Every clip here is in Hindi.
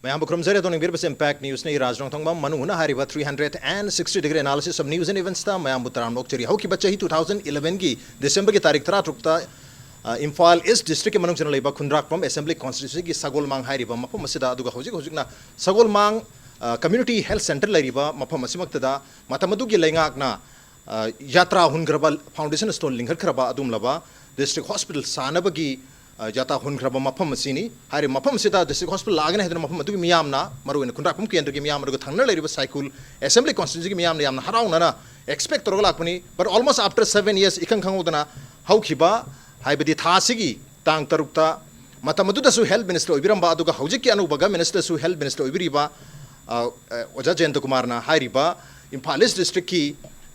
मैं खुरमजरे तो निबिर बस इम्पैक्ट न्यूज़ ने राजनाथ थोंगबा मनुना हारिबा 360 degree analysis of news and events ता मैं बुतराम लोक चरी हौ की बच्चे ही 2011 की दिसंबर की तारीख 3 रुकता इम्फाल ईस्ट डिस्ट्रिक्ट के मनुंग जनलेबा खुंद्राकपम असेंबली कॉन्स्टिट्यूंसी की सगोलमांग हारिबा मफम मसिदा अदुगा हौजिक सगोलमांग कम्युनिटी हेल्थ सेंटर लेरिबा मफम मसिमक्तदा मतमदुगी लेंगाकना यात्रा हुनग्रबा फाउंडेशन स्टोन लिंगरखरबा अदुमलबा डिस्ट्रिक्ट हॉस्पिटल सानबगी याता हुनग्रबा मफम मसिनी हारि मफम सिदा डिस्ट्रिक्ट हॉस्पिटल लागने हेदन मफम मदुगी मियामना मरुइन खुंद्राकपम केंद्र की मियाम मरुग थंगना लेरिबा साइकुल असेंबली कॉन्स्टिट्यूंसी की मियाम यामना हराउना एक्सपेक्ट तोरग लाकपनी बट ऑलमोस्ट आफ्टर 7 years इखंग खंगोदना हौखिबा हाइबदी थासिगी तांग तरुक्ता मतमदुदसु हेल्थ मिनिस्टर ओबिरंबा अदुगा हौजिक अनुबगा मिनिस्टर सु हेल्थ मिनिस्टर ओबिरिबा ओजा जयंत कुमारना हारिबा इम्फाल ईस्ट डिस्ट्रिक्ट की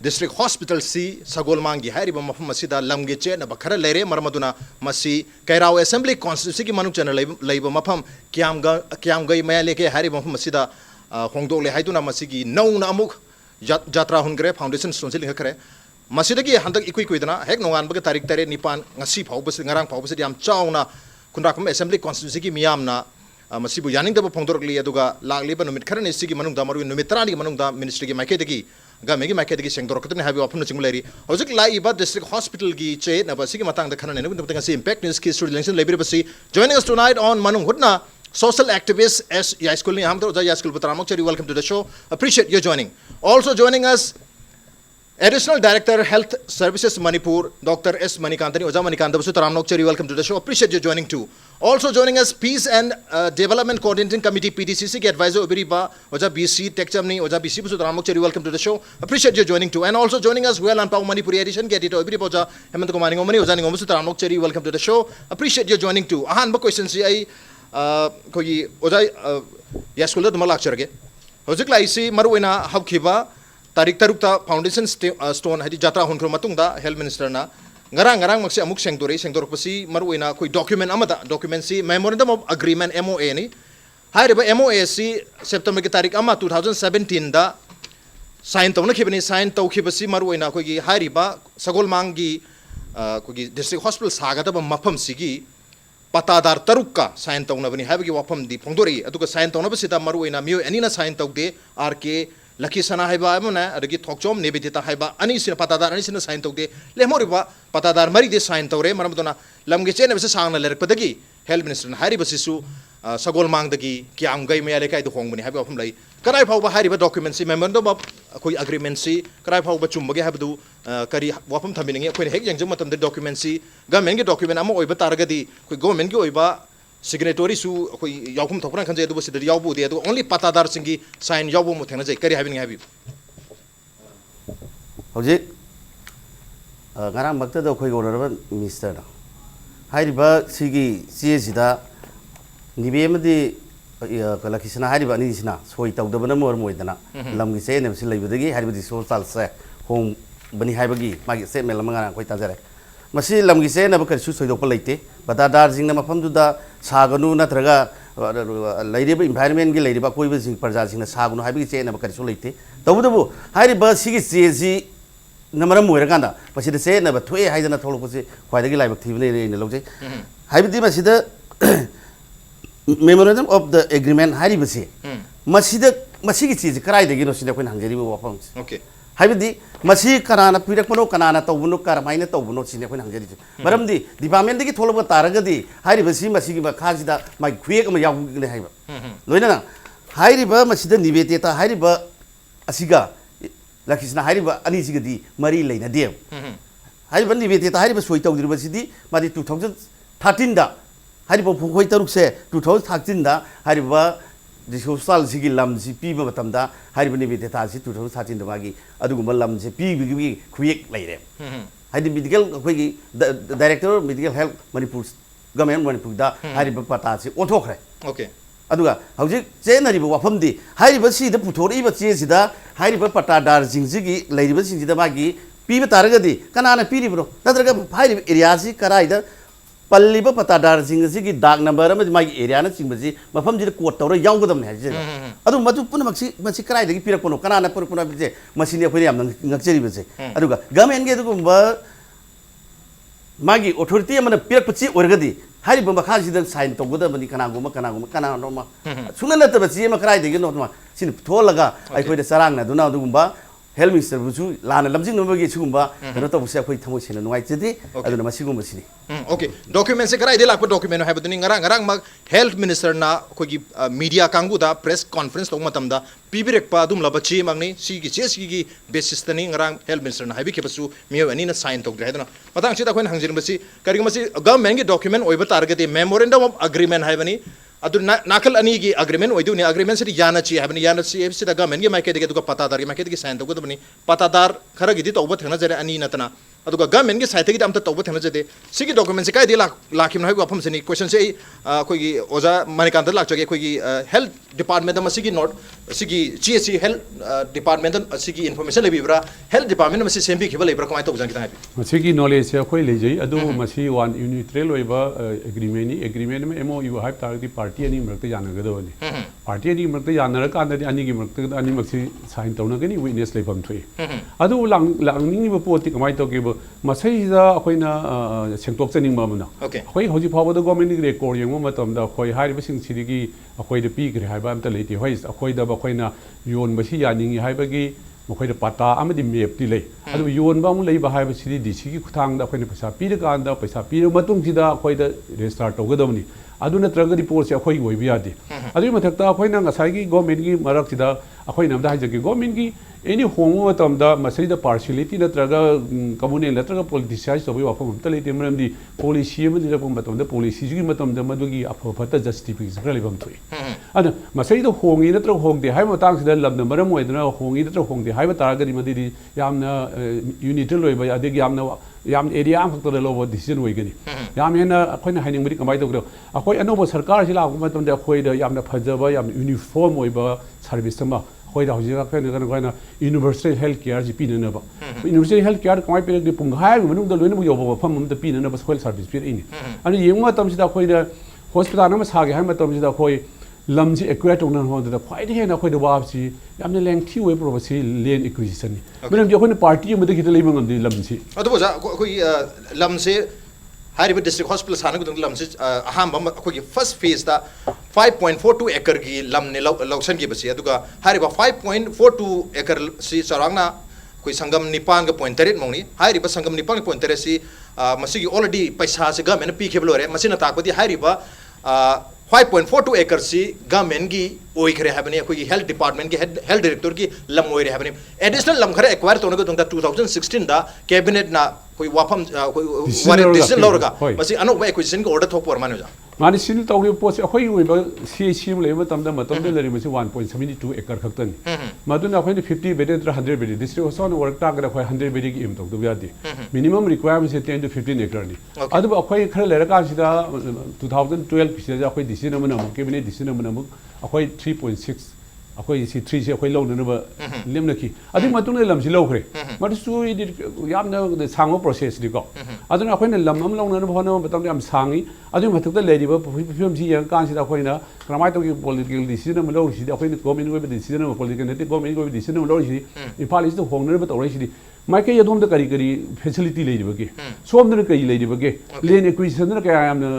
डिस्ट्रिक्ट हॉस्पिटल सी सगोलमांगी हारिबा मफम मसिदा लमगे चेनबा खरा लेरे मरमदुना मसी कैराव असेंबली कॉन्स्टिट्यूंसी की मनुंग चन लेबा मफम क्यामगई मया लेके हारिबा मफम मसिदा होंगदोले हाइदुना मसिगी नौना अमुक यात्रा हुनग्रे फाउंडेशन स्टोन लिंगखरे मसिदगी हंदक इकुई कुइदना हेक नोंगानबगे तारीख 3 निपान ngasi फाउबस ngarang फाउबस याम चाउना खुंद्राकम असेंबली कॉन्स्टिट्यूंसी की मियामना मसिबु यानिंगदब फोंदोरकली अदुगा लागलिबा नुमित खरने सिगी मनुंगदा मरु नुमित 3 नि मनुंगदा मिनिस्ट्री की माइकेदगी गमेगी माइकेदगी सेंगदोरकतने हाबि वाफम चिंगुलेरी हौजिक लाइबा डिस्ट्रिक्ट हॉस्पिटल की चे नबा सिगी मतंगदा खरने नुमित ngasi इम्पैक्ट न्यूज़ की स्टूडियो लेंसन लेबिरबसी जॉइनिंग अस टुनाइट ऑन मनुंग हुडना social activist S Yaskul ni hamdo Yaskul Butramok Cheri, welcome to the show, appreciate your joining. Also joining us Additional Director Health Services Manipur Dr. S Manikantani Oja Manikanta Butramok Cheri, welcome to the show, appreciate your joining too. Also joining us Peace and Development Coordinating Committee PDCC के advisor Obiriba Oja BC Tech Chamni Oja BC Butramok Cheri, welcome to the show, appreciate your joining too. And also joining us well on Pau Manipuri edition get it Obiriba Oja Hemant Kumari Ngomani Oja Ningomu Butramok Cheri, welcome to the show, appreciate your joining too. Ahan ba question si ai कोई ओजा यास्कुल दम लाक्चरगे हौजिक लाइसी मरुइना हबखिबा तारीख 3 फाउंडेशन स्टोन हादि जात्रा हुनख्रो मतुंगदा हेल्थ मिनिस्टर ना ngarang मक्से अमुक सेंगदोरपसी मरुइना कोई डॉक्यूमेंट अमदा डॉक्यूमेंट सी मेमोरेंडम ऑफ एग्रीमेंट MOA नि हाइरिबा MOA सी सेप्टेम्बर की तारीख 2017 दा साइन तौनखिबनि साइन तौखिबसी मरुइना कोई हाइरिबा सगोलमांगी कोई डिस्ट्रिक्ट हॉस्पिटल सागदब मफम सिगी पतादार तरुक्का साइन तौनबनी हाइबगी वाफम दी फोंदोरी अदुगा साइन तौनबसिदा मरुइना मियो एनीना साइन तौदे RK लखीसना हाइबा अमना अदगी थोकचोम नेबिदिता हाइबा अनीसिना पतादार अनीसिना साइन तौदे लेमोरिबा पतादार मरिदे साइन तौरे मरमदुना लमगे चेनबसे सांगना लेरकपदगी हेल्थ मिनिस्टर हाइरिबसिसु सगोलमांगदगी क्यामगई मया लेकाइदो होंगबनी हाइबा वाफम लई कराय फावबा हाइरिबा डॉक्यूमेंट सी मेमोरेंडम ऑफ कोई एग्रीमेंट सी कराय फावबा चुमबगे हाइबदु करी वाफम थमिनिंगे कोई हेक यंगजम मतम डॉक्यूमेंट सी गवर्नमेंट के डॉक्यूमेंट अमा ओइबा तारगदी कोई गवर्नमेंट के ओइबा सिग्नेटरी सु कोई यावफम थोपना खंजे दुबो सिद यावबु दे ओनली पतादार सिंगी साइन यावबु मु थेना जै करी हाबिनि हाबि हौजे ngarang makta do khoi goraba minister हाइरिबा सिगी सीएसिदा निबेमदि कलाखिसना हाइरिबा निसिना सोइ तौदबना मोर मोइदना लमगी सेने से लेबदगी हाइरिबदि सोसाल से होम बनी हाइबगी मागी से मेल मंगा कोइ ताजरे मसी लमगी सेने बकर सु सोइदोप लेते बदादार जिंगना मफमदुदा सागनु नत्रगा लेरिबा एनवायरनमेंट गी लेरिबा कोइबा जिंग प्रजा जिंगना सागनु हाइबगी सेने बकर सु लेते तबदबु हाइरिबा सिगी सेजी नमरम मोइरकांदा मसिदा सेने बथोए हाइदना थोलपसे ख्वाइदगी लाइबक थिबने ने लौजे हाइबदी मसिदा मेमोरेंडम ऑफ द एग्रीमेंट हारिबसे मसिदा मसिगी चीज कराइदगी नो सिदा कोइन हंगजेरिबो वाफम ओके हाइबदी मसी कनाना पिरकमनो कनाना तौबनो करमाइना तौबनो सिने कोइन हंगजेरि मरमदी डिपार्टमेंट दगी थोलब तारगदी हारिबसी मसिगी बखाजिदा माइ खुएक म यावगने हाइबा लोइना हाइरिबा मसिदा निवेतेता हाइरिबा असिगा लखिसना हाइरिबा अनिसिगदी मरी लेना दे हाइरिबा निवेतेता हाइरिबा सोइ तौदिरबसिदी मादि 2013 दा हारिबा फुखोइ तरुक से 2013 दा हारिबा दिसोसाल सिगी लमसि पीबा मतमदा हारिबा निवेतेता सि 2013 दा मागी अदुगुम लमसे पीबिगी खुयेक लेरे हाइदि मेडिकल अखोइगी director medical health Manipur government Manipur दा हारिबा पता सि ओथोखरे ओके अदुगा हौजिक चेनरिबा वाफमदी हारिबा सिदा पुथोरिबा चेसिदा हारिबा पतादार जिंगजिगी लेरिबा सिंजिदा मागी पीबा तारगदी कनाना पीरिब्रो नत्रगा हारिबा एरिया सि कराइदा पल्लिबा पतादार जिंगजिगी दाग नंबर अमदि मागी एरिया न चिंगबजी मफम जिदा कोट तौरा यावगदम है जे अदु मदु पुनमक्सी मसी कराइदगी पिरकपनो कनाना पुरपुना बिजे मसिनि अखोइ याम ngakjeriबजे अदुगा गवर्नमेंट गे दुगुम्बा मागी अथॉरिटी अमन पिरकपची ओरगदी हारिब मखासिद साइन तौगदबनी कनागुमा सुना नतब ची अमा कराइदगी नोमा सिन थोलगा अखोइद चरांगना दुना दुगुम्बा हेल्थ मिनिस्टर बुसु लाना लमजिंगनबगी सुगुम्बा कनो तबुसे अखोइ थमोइ सेना नुवाइचदि अदुना मसिगुम्बसिनि ओके डॉक्यूमेंट से कराइदे लाप document हाइबदुनि ngara mak health minister na khogi media kanguda press conference tong matamda pibirekpa adum labachi mangni sigi chesigi basis tani ngarang health minister na haibi kebasu mio ani na sign tok dredna matang sida khoin hangjin basi kari masi government gi document oiba target memorandum of agreement haibani adu nakal ani gi agreement oidu ni agreement se yana chi habani yana chi fc da government gi maike de du patadar gi maike de sign tok dubani patadar khara gi di toba thena jare ani natana aduga government gi side gi amta toba thena jade sigi document se kai de lakhim hai wafam se ni question se koi gi oja manikant lak chage koi gi health department da sigi not sigi GSC health department da sigi information lebibra health department ma sembi khibal lebra kamai tok jan kita hai sigi knowledge se khoi lejai adu masi one unilateral oiba agreement me MOU hype target party ani mrakta janagadoni party ani mrakta janara kan da ani gi mrakta ani maksi sign tawna gani witness lebam thui adu langning ba poti kamai tok ge masai da akoina sengtok chaning ma muna khoi hoji phawa da government ni record yeng ma tam da khoi hai ba sing sirigi akoi da pi gre hai ba am ta leiti hoi akoi da ba khoina yon ba si yaning hai ba gi मखोई पता मेप दी लेब योनब लेब है डी सी की खुथांग अखोन पैसा पीरकान पैसा पीर रेजिस्टार तौगदबनी नत्रगदी पोट से अखोई यादे अदुई मथक् अखोइना गसाइगी गवर्नमेंट की मरक्सिद अखोइना हाइजगे गवर्नमेंट की एनी होंग पार्शियलिटी नत्रगा कम्युनल नत्रगा पॉलिटिसाइज तब वाफम अमता लेते मरमदी पॉलिसी पॉलिसी की मदुगी अफफत जस्टिफिकेशन खरा लेबम थोई अद मसैद होंगी नत्र होंगदे हाइ मतांग सिदा लबन मरम ओइदना होंगी नत्र होंगदे हाइ तारगदी मदि यामना यूनिटल लोइबा अदगी याम एरिया अमखतर लोब डिसीजन ओइगनी याम हेना अखोइना हाइनिंगबदी कमाइ तौगदो अखोइ अनोब सरकार सिला मतमदे अखोइदा यामना फजबा याम यूनिफॉर्म ओइबा सर्विस अमा अखोइदा हौजिक यूनिवर्सल हेल्थ केयर जी पीननब यूनिवर्सल हेल्थ केयर कमाइ पेरगदे पुंगाइ मनुंगदा लोइनबु योब मफम अमदा पीननब सोइल सर्विस पिरइनि अनि येंग मतमसिदा अखोइदा हॉस्पिटल अमा सागे हाइ मतमसिदा अखोइ लमजी एक्वायर तौना होददा ख्वाइदे हेना अखोइदा वाबसी यामना लेंथी ओइ प्रोबसी लेन एक्विजिशन मैडम जी अखोइना पार्टी अमदा खिता लेबंग अमदि लमसी अदुबजा अखोइ लमसे हारिबा डिस्ट्रिक्ट हॉस्पिटल सानगदुंग लमसे अहाम अखोइ फर्स्ट फेज दा 5.42 एकर की लमने लौसन की बसी अदुगा हारिबा 5.42 एकर सी चरांगना कोई संगम निपान का पॉइंट तरेट मौनी हारिबा संगम निपान का पॉइंट तरेट सी मसिगी ऑलरेडी पैसा से गवर्नमेंट पी खेबलोरे मसिना ताकबदी हारिबा 5.42 एकर सी गवर्नमेंट की ओइखरे हाबनी अखोई हेल्थ डिपार्टमेंट की हेल्थ डायरेक्टर की लम ओइरे हाबनी एडिशनल लम खरे एक्वायर तोनगा तुंगा 2016 दा कैबिनेट ना कोई वाफम कोई वारे डिसीजन लौरगा मसी अनोबा एक्विजिशन को ऑर्डर थोप परमानो जा माने सिन तौगे पोस अखोई ओइबा सीएससी ले मतम लेरि मसी 1.72 एकर खक्तनी मदुना अखोई 50 बेडेड 100 बेडेड डिस्ट्रिक्ट होसन वर्क तागदा अखोई 100 बेडेड की एम तौदो यादे मिनिमम रिक्वायरमेंट से 10 to 15 एकर नि अदु अखोई खरे लेरा कासिदा 2012 पिसिदा अखोई डिसीजन अमना कैबिनेट डिसीजन अमना अखोई 3.6 अखोई सी 3 से अखोई लौननबा लेमनकी अदि मतुन लमसि लौखरे मदसु यामना सांगो प्रोसेस दिको अदुन अखोइना लम अम लौनन भनो मतम याम सांगी अदु मथक्ता लेरिबा फिल्म सी yang कानसिदा अखोइना क्रमाइ तोगी पॉलिटिकल डिसीजन अम लौरिसि अखोइना गवर्नमेंट गोबे डिसीजन अम पॉलिटिकल नेति गवर्नमेंट गोबे डिसीजन अम लौरिसि इम्फाल इस होंगनबा तौरैसि माइके यदोमदा करी करी फैसिलिटी लेरिबगे सोमदन कई लेरिबगे लेन एक्विजिशन क्या यामना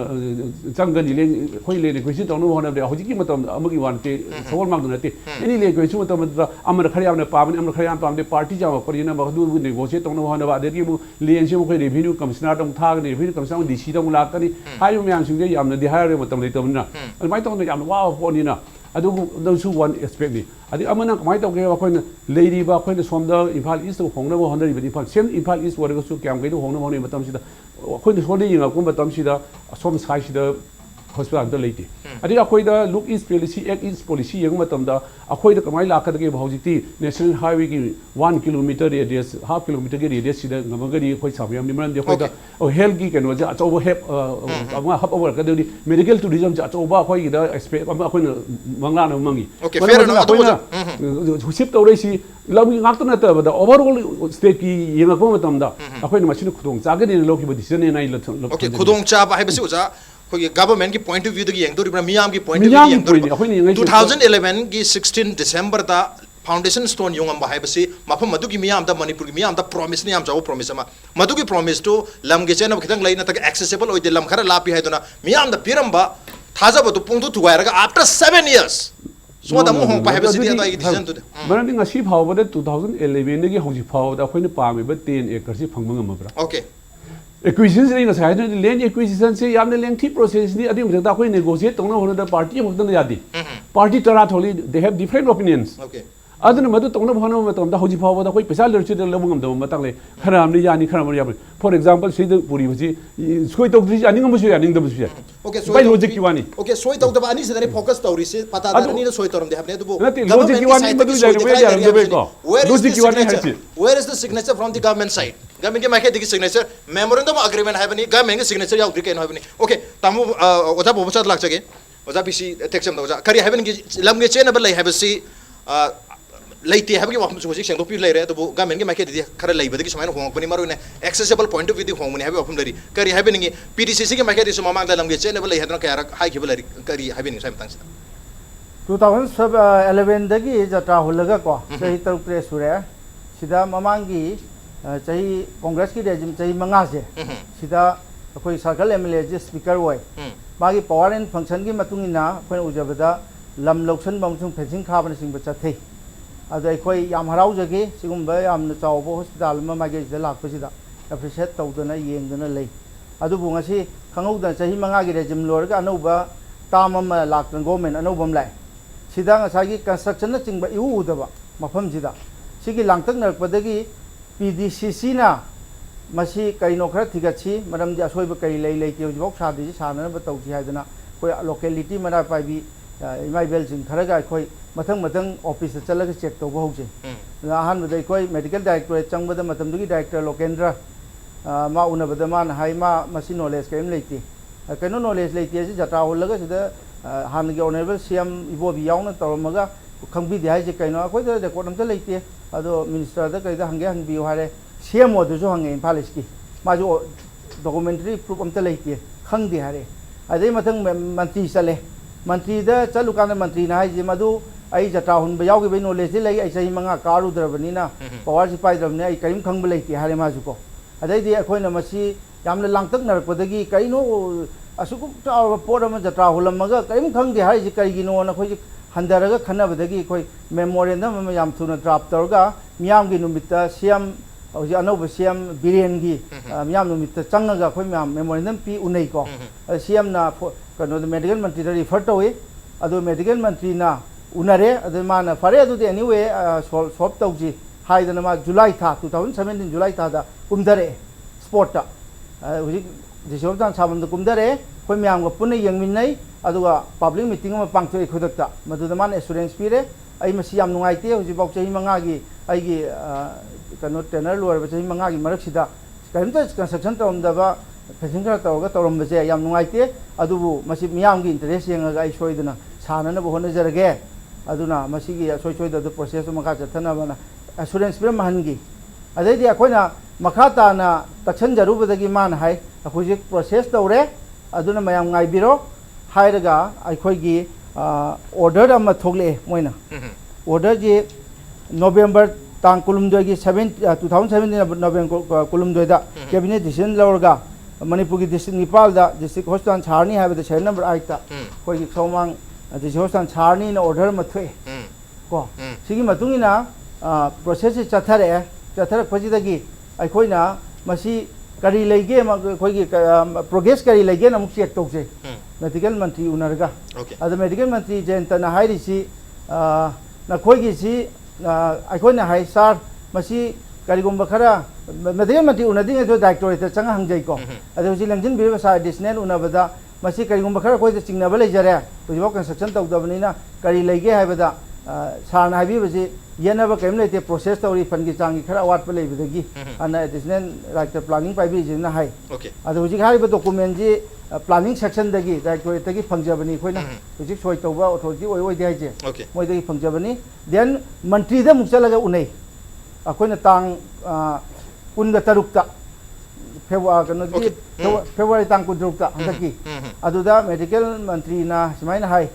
चंगनी लेन खोइ लेन एक्विजिशन तौनो होनबदे हौजिकी मतम अमगी वानते सवल मागदनते एनी ले एक्विजिशन मतम अमर खरे यामना पाबन अमर खरे याम पाबदे पार्टी जाव परिना बहदु नेगोशिएट तौनो होनबा अदगी मु लेन से मखै रेवेन्यू कमिश्नर तम थागनि रेवेन्यू कमिश्नर डीसी तम लाकनी हायो म्याम सिंगे यामना दिहारे मतम लेतमना अदमाइ तौनो यामना वा पोनिना अदुसु वन एस्पेक्ट नि अदि अमना कमाइ तौगे अखोइना लेरिबा अखोइना सोमदा इम्फाल ईस्ट होंगनबो होनरिबा इम्फाल सेम इम्फाल ईस्ट वरगसु क्याम गैदो होंगनबो होने मतमसिदा अखोइना सोले यिंगाकु मतमसिदा असोम साइसिदा हॉस्पिटल द लेते अदि अखोइदा look east policy act east policy यंग मतमदा अखोइदा कमाइ लाखदगे भौजिति नेशनल हाईवे की 1 किलोमीटर रेडियस हाफ किलोमीटर के रेडियस सिदा ngमगरि अखोइ साबयाम निमरन दे अखोइदा हेल्थ की केनो जा अचौबो हेप अमा हप ओवर कदि मेडिकल टूरिज्म जा अचौबा अखोइदा एक्सपेक्ट अमा अखोइना मंगलाना मंगी ओके फेर न अखोइना हुसिप तौरैसि लबि ngakta nataba da overall state की यंगको मतमदा अखोइना मसिन खुदोंग चागनि लौखिबो डिसीजन नाइ ल ओके खुदोंग चाबा हाइबसि उजा कोई गवर्नमेंट की पॉइंट ऑफ व्यू दगी यंग तो मियाम की पॉइंट ऑफ व्यू यंग 2011 की 16 दिसंबर ता फाउंडेशन स्टोन योंगम हाइबसी मफम मदुगी मियाम दा मणिपुर की मियाम दा प्रॉमिस ने याम जाओ प्रॉमिस अमा मदुगी प्रॉमिस तो लम गे चेन खितंग लई नतक एक्सेसिबल ओइदे लम खरा लापि हाइदुना मियाम दा पिरंबा थाजब तो पुंग तो थुगायरगा after 7 years so da mo hong pa हाइबसी दा आई डिसीजन तो मरम दिन ngasi phawbada 2011 dagi hongji phawda akhoi na paami ba 10 acres si phangma ngamabra okay acquisition ni ngasai na land acquisition se yamne lengthy process ni adi mthak da akhoi negotiate tongna hona da party mokdang yadi party tara tholi they have different opinions okay aduna madu tongna bhana matam da hoji phawda akhoi paisa lerchi da lobung am da matang le kharam ni yani kharam ya for example sei da puri basi skoi tok dri ani ngam su ya ning da basi okay so by logic ki wani okay soi tok da ani se dani focus tawri se pata da ni soi toram de habne du Nati, logic ki wani madu jai we ya ram de ko logic ki wani hai where is the signature from the government side government ke maike digi signature memorandum agreement hai bani government ke signature ya udri ke no bani okay tamu oda bo bachat lak chage oda bisi texam da oda kari hai bani lam ge chen ba lai hai basi लेते है कि वहाँ से सेंटो पी ले रहे तो वो गवर्नमेंट के मायके दिया खरे ले बदे कि समय होंग बनी मारो ने accessible point of view Hong ने है वहाँ लरी करी है बिनिंग पीडीसीसी के मायके दिसो मामांग दालम के चेने बले हेदन क्या हाई के बले करी है बिनिंग साइम तंग 2011 दगी जटा हुलगा को सही तरुत्रे सुरे सिदा ममांगी सही कांग्रेस की रेजिम सही मंगा से सिदा कोई सर्कल एमएलए जे स्पीकर होय मागी पावर एंड फंक्शन की मतुंगिना कोई उजबदा लम लोक्सन बंसुं फेंसिंग खाबन सिंग बचा थे अद अखोई याम हराउजगे सिगुम्बा यामना चावबो हॉस्पिटल मा मागे सिदा लाखपसिदा एप्रिशिएट तौदना येंगदना लै अदुबु ngasi खंगौदा सही मंगा की रेजिम लोरगा अनौबा ताम अमा लाक्तन गवर्नमेंट अनौबम लाय सिदा ngasi कंस्ट्रक्शन न चिंगबा इउ उदबा मफम सिदा सिगी लांगतक नरपदगी पीडीसीसी ना मसी कइनो खरा थिगछि मरम जे असोइबा कइ लै लै के जबक सादि सानना तौथि हायदना कोई लोकेलिटी मना पाइबी इमाइबेल सिंग खरगा कोई मथंग मथंग ऑफिस चलग चेक तौबो होजे अहान बदे कोई मेडिकल डायरेक्टर चंगबदा मतम दुगी डायरेक्टर लोकेंद्र मा उनबदा मान हाई मा मसी नॉलेज केम लेती कनो नॉलेज लेती जे जटा होलगा सिदा हान के ऑनरेबल सीएम इबोबी यावना तौरमगा खंबी दे हाइजे कइनो अखोय द रिकॉर्ड अमता लेती अदो मिनिस्टर द कइदा हंगे हंबियो हारे सीएम ओदुजो हंगे इम्फाल इसकी माजो डॉक्यूमेंटरी प्रूफ अमता लेती खंगदे हारे अदे मथंग मंत्री चले मंत्री द चलुकान मंत्री ना हाइजे मदु आई जटा हुन बयावगे बे नॉलेज लई आई सही मंगा कारुद्रबनीना पावर सि पाइद्रबने आई करिम खंग लेती हारे माजुको अदैदि अखोयना मसी यामना लांगतक नरपदगी कइनो असुकु पोट अमा जटा हुलमगा करिम खंगदे हाइजे करिगिनो न खोइ हंदरगा खनबदगी कोई मेमोरियम अमा याम थुना ड्राफ्ट तौरगा मियामगी नुमित्ता सीएम हौजी अनौब सीएम बिरेनगी मियाम नुमित्ता चंगगा खोइ मियाम मेमोरियम पी उनै को सीएम ना कनो मेडिकल मंत्री रिफर तौए अदो मेडिकल मंत्री ना उनरे अदो माना फरे अदो एनीवे सॉल्व तौजी हाइदना मा जुलाई था 2017 जुलाई था दा कुमदरे स्पोर्ट हौजी जिसोबतान साबम द कुमदरे खोइ मियाम को पुने यंगमिनै अदुगा पब्लिक मीटिंग में पांगथोय खुदकता मदुदा मान एश्योरेंस पीरे आई मसी याम नुंगाइते हौजी बाउ चही मंगागी आईगी कनो टेनर लोरबा चही मंगागी मरकसिदा करिमता कंस्ट्रक्शन तौरमदबा फेसिंगर तौरगा तौरमबजे याम नुंगाइते अदुबु मसी मियामगी इंटरेस्ट यंगागा आई सोइदना साननबो होनजरगे अदुना मसीगी सोइ सोइदा द प्रोसेस मखा चथनबना एश्योरेंस पीरे महनगी अदैदि अखोइना मखा ताना तक्सन जरुबदगी मान हाय अखोइजे प्रोसेस तौरे अदुना मयाम गाइबिरो हायरगा अखोइगी ऑर्डर अमा थोगले मोइना ऑर्डर जे नवंबर तांग कुलुमदोगी 2017 नवंबर कुलुमदोदा कैबिनेट डिसीजन लौरगा मणिपुर की डिस्ट्रिक्ट निपाल दा डिस्ट्रिक्ट हॉस्पिटल छारनी है शेर नंबर 8 ता कोई सोमांग डिस्ट्रिक्ट हॉस्पिटल छारनी न ऑर्डर मथवे को सिगी मतुंगिना प्रोसेस चथरे पजिदगी अखोइना मसी करी लेगे कोई प्रोग्रेस करी लेगे न मुक चेक तौसे मेडिकल मंत्री उनरगा अद मेडिकल मंत्री जयंतना हाइरिसी नखोइगी सी अखोइना हाइ सर मसी करिगुम्बा खरा मेडिकल मंत्री उनदी जो डायरेक्टोरेट चंग हंगजैको अद हुजि लंजिन बिरो सा एडिशनल उनबदा मसी करिगुम्बा खरा कोइ चिंगनबा लेजरे हुजिबो कंस्ट्रक्शन तौदबनिना करी लेगे हाइबदा सारना हाइबिबजी येनबा कैम लेते प्रोसेस तौरी फन की चांगी खरा वाटप लेबदगी अन एडिशनल राइटर प्लानिंग पाइबी जिना हाइ अद हुजि हाइबा डॉक्यूमेंट जी प्लानिंग सेक्शन दगी डायरेक्टोरेट दगी फंगजबनी खोइना हुजि सोइ तौबा अथॉरिटी ओइ दे हाइजे मोइ दगी फंगजबनी देन मंत्री द मुक्चलगा उनै अखोइना तांग कुनगा तरुक्ता फेब्रुवारी तांग कुद्रुक्ता हंदकी अदुदा मेडिकल मंत्री ना सिमाइना हाइ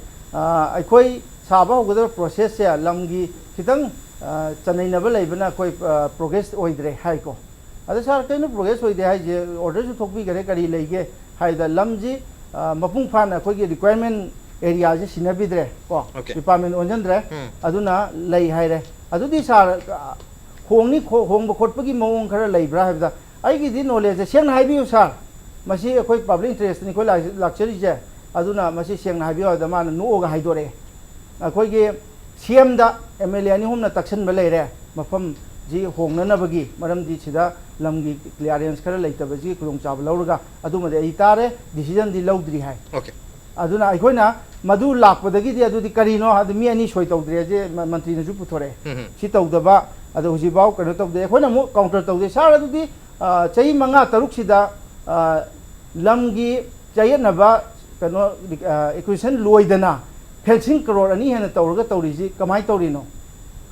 अखोइ साबा होगदर प्रोसेस से लमगी खितंग चनैनबा लेबना कोई प्रोग्रेस ओइद्रे हाई को अदे सर कहीं प्रोग्रेस ओइदे हाई जे ऑर्डर जो थोक भी करे करी लेगे हाई द लमजी मपुंग फान कोई रिक्वायरमेंट एरिया जे सिनबिद्रे को डिपार्टमेंट ओनजंद्रे अदुना लई हाइरे अदुदी सर होंगनी होंग खोटपगी मवोंग खरा लेब्रा हाइबदा आइगी दि नॉलेज सेंग हाइबियो सर मसी कोई पब्लिक इंटरेस्ट नि कोई लाक्चरी जे अदुना मसी सेंग हाइबियो द मान नोगा हाइदोरे अखोइगे सीएम दा एमएलए नि हमना तक्सन बे लेरे मफम जी होंगननबगी मरम दी सिदा लमगी क्लियरेंस खरा लेतबजी खुलोंग चाब लौरगा अदुमदे आई तारे डिसीजन दि लौद्री हाइ ओके अदुना अखोइना मधु लापदगी दि अदुदि करिनो अदु मी अनि सोय तौद्रे जे मंत्री नजु पुथोरे सि तौदबा अदु हुजिबाव कनो तौदे अखोइना मु काउंटर तौदे सार अदुदि चई मंगा तरुक सिदा लमगी चयनबा कनो इक्वेशन लोइदना फेंसिंग करोड़ अनि हेन तौरगा तौरिजी कमाई तौरिनो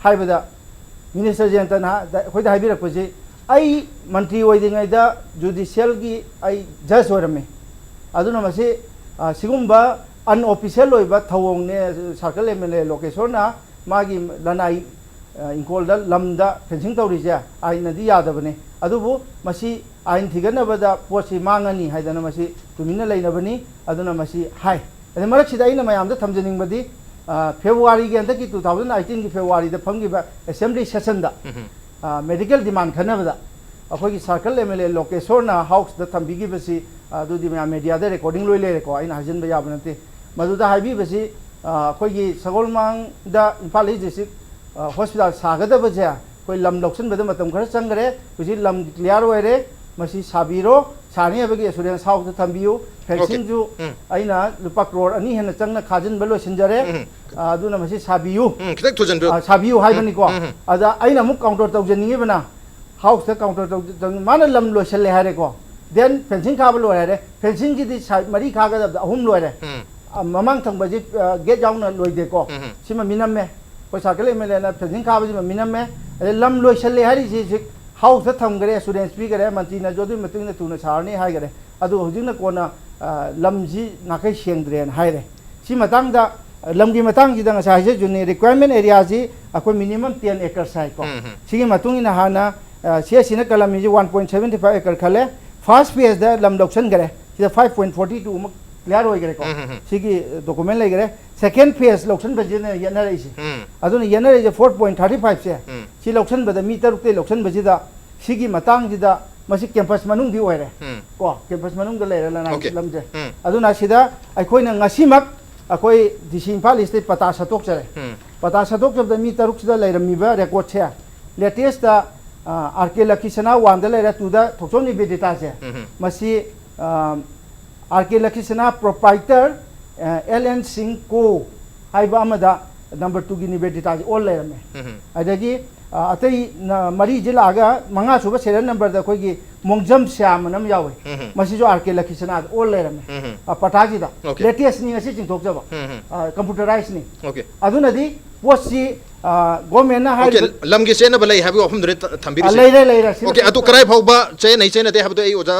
हाइबदा मिनिस्टर जेंतना अखोइदा हाइबिरकपजे आई मंत्री ओइदिङैदा जुडिशियल की आई जज ओरमे अदुना मसे सिगुम्बा अनऑफिशियल ओइबा थवोंगने सर्कल एमएलए लोकेशनना मागी लनाई इंकोलदा लमदा फेंसिंग तौरिजे आइनदि यादबने अदुबु मसी आइन थिगनबदा पोसी मांगनी हाइदना मसी तुमिना लेनबनी अदुना मसी हाई अदे मरक्सिदा आइना मयामदा थमजनिंगबदी फेब्रुआरी के अंदर की 2018 की फेब्रुआरी दा फंगिबा असेंबली सेशन दा मेडिकल डिमांड खनबदा अखोगी सर्कल एमएलए लोकेशनना हाउस दा थंबिगिबसी अदुदि मया मीडिया दा रिकॉर्डिंग लोइ लेरेको आइना हजन बया बनते मदुदा हाइबिबसी अखोगी सगोलमांग दा इम्फाल ईस्ट डिस्ट्रिक्ट हॉस्पिटल सागदबजे कोई लम लौसन बद मतम खर संगरे हुजि लम क्लियर ओइरे मसी साबिरो सानी अबगी एसुरेंस हाउस दा थंबियो फेंसिंग जु आइना लुपा करोड़ अनि हेन चंगना खाजन बलो सिंजरे अदुना मसी साबियो खितक थुजन बे साबियो हाइबनी को अदा आइना मु काउंटर तौजनिगे बना हाउस दा काउंटर तौ माना लम लोसले हारे को देन फेंसिंग खाबल लोरे फेंसिंग की दि मरी खागा दा अहुम लोरे ममांग थंबजी गेट जाउना लोइदे को सिमा मिनम में कोई सर्कल एमएलए ना फेंसिंग खाबजी मिनम में लम लोसले हारी जी हाउस दा थंगरे स्टूडेंट्स भी करे मंत्री ना जोदु मतुंग तुना सारनी हाय करे अदु हुजिंगना कोना लमजी नाकै सेंद्रेन हायरे सि मतंग दा लमगी मतंग जी दा साइजे जुनी रिक्वायरमेंट एरिया जी अको मिनिमम 10 एकड़ साइ को सिगी मतुंग ina hana सिना कलमी जी 1.75 एकड़ खले फर्स्ट फेज दा लम लॉक्शन करे सिदा 5.42 मक क्लियर होय करे को सिगी डॉक्यूमेंट ले करे सेकंड फेज लॉक्शन बजिने यनरे सी अदुन यनरे जे 4.35 से सि लॉक्शन बदा मीटर रुते लॉक्शन बजिदा सिगी मतंग जिदा मसी कैंपस मनुंग दी ओइरे को कैंपस मनुंग लेरे लना लमजे अदुना सिदा अखोइना ngasimak अखोइ डीसी इम्फाल ईस्ट पता सतोक चरे पता सतोक जब मी तरुक सिदा लेरमीबा रेकॉर्ड छे लेटेस्ट दा आरके लखीसना 1 दा लेरे 2 दा थोचोनी बेडेटा से मसी आरके लखीसना प्रोप्राइटर एलएन सिंह को हाइबा अमदा नंबर 2 की बेडेटा ऑल लेरमे अदगी अतई मरी जिलागा मंगा सुबह सीरियल नंबर दा कोई मोंगजम श्याम नम यावे मसी जो आरके लखीसना ऑल लेरमे पटाजी दा लेटेस्ट नि असी चिंथोक जबा कंप्यूटराइज नि ओके अदुनदी पोसी गवर्नमेंट ना हाइ लमगी सेन बलै हाबि अफम दरे थंबिरि लेरे ओके अतु कराय फाउबा चे नै चे नते हाबदो ए ओजा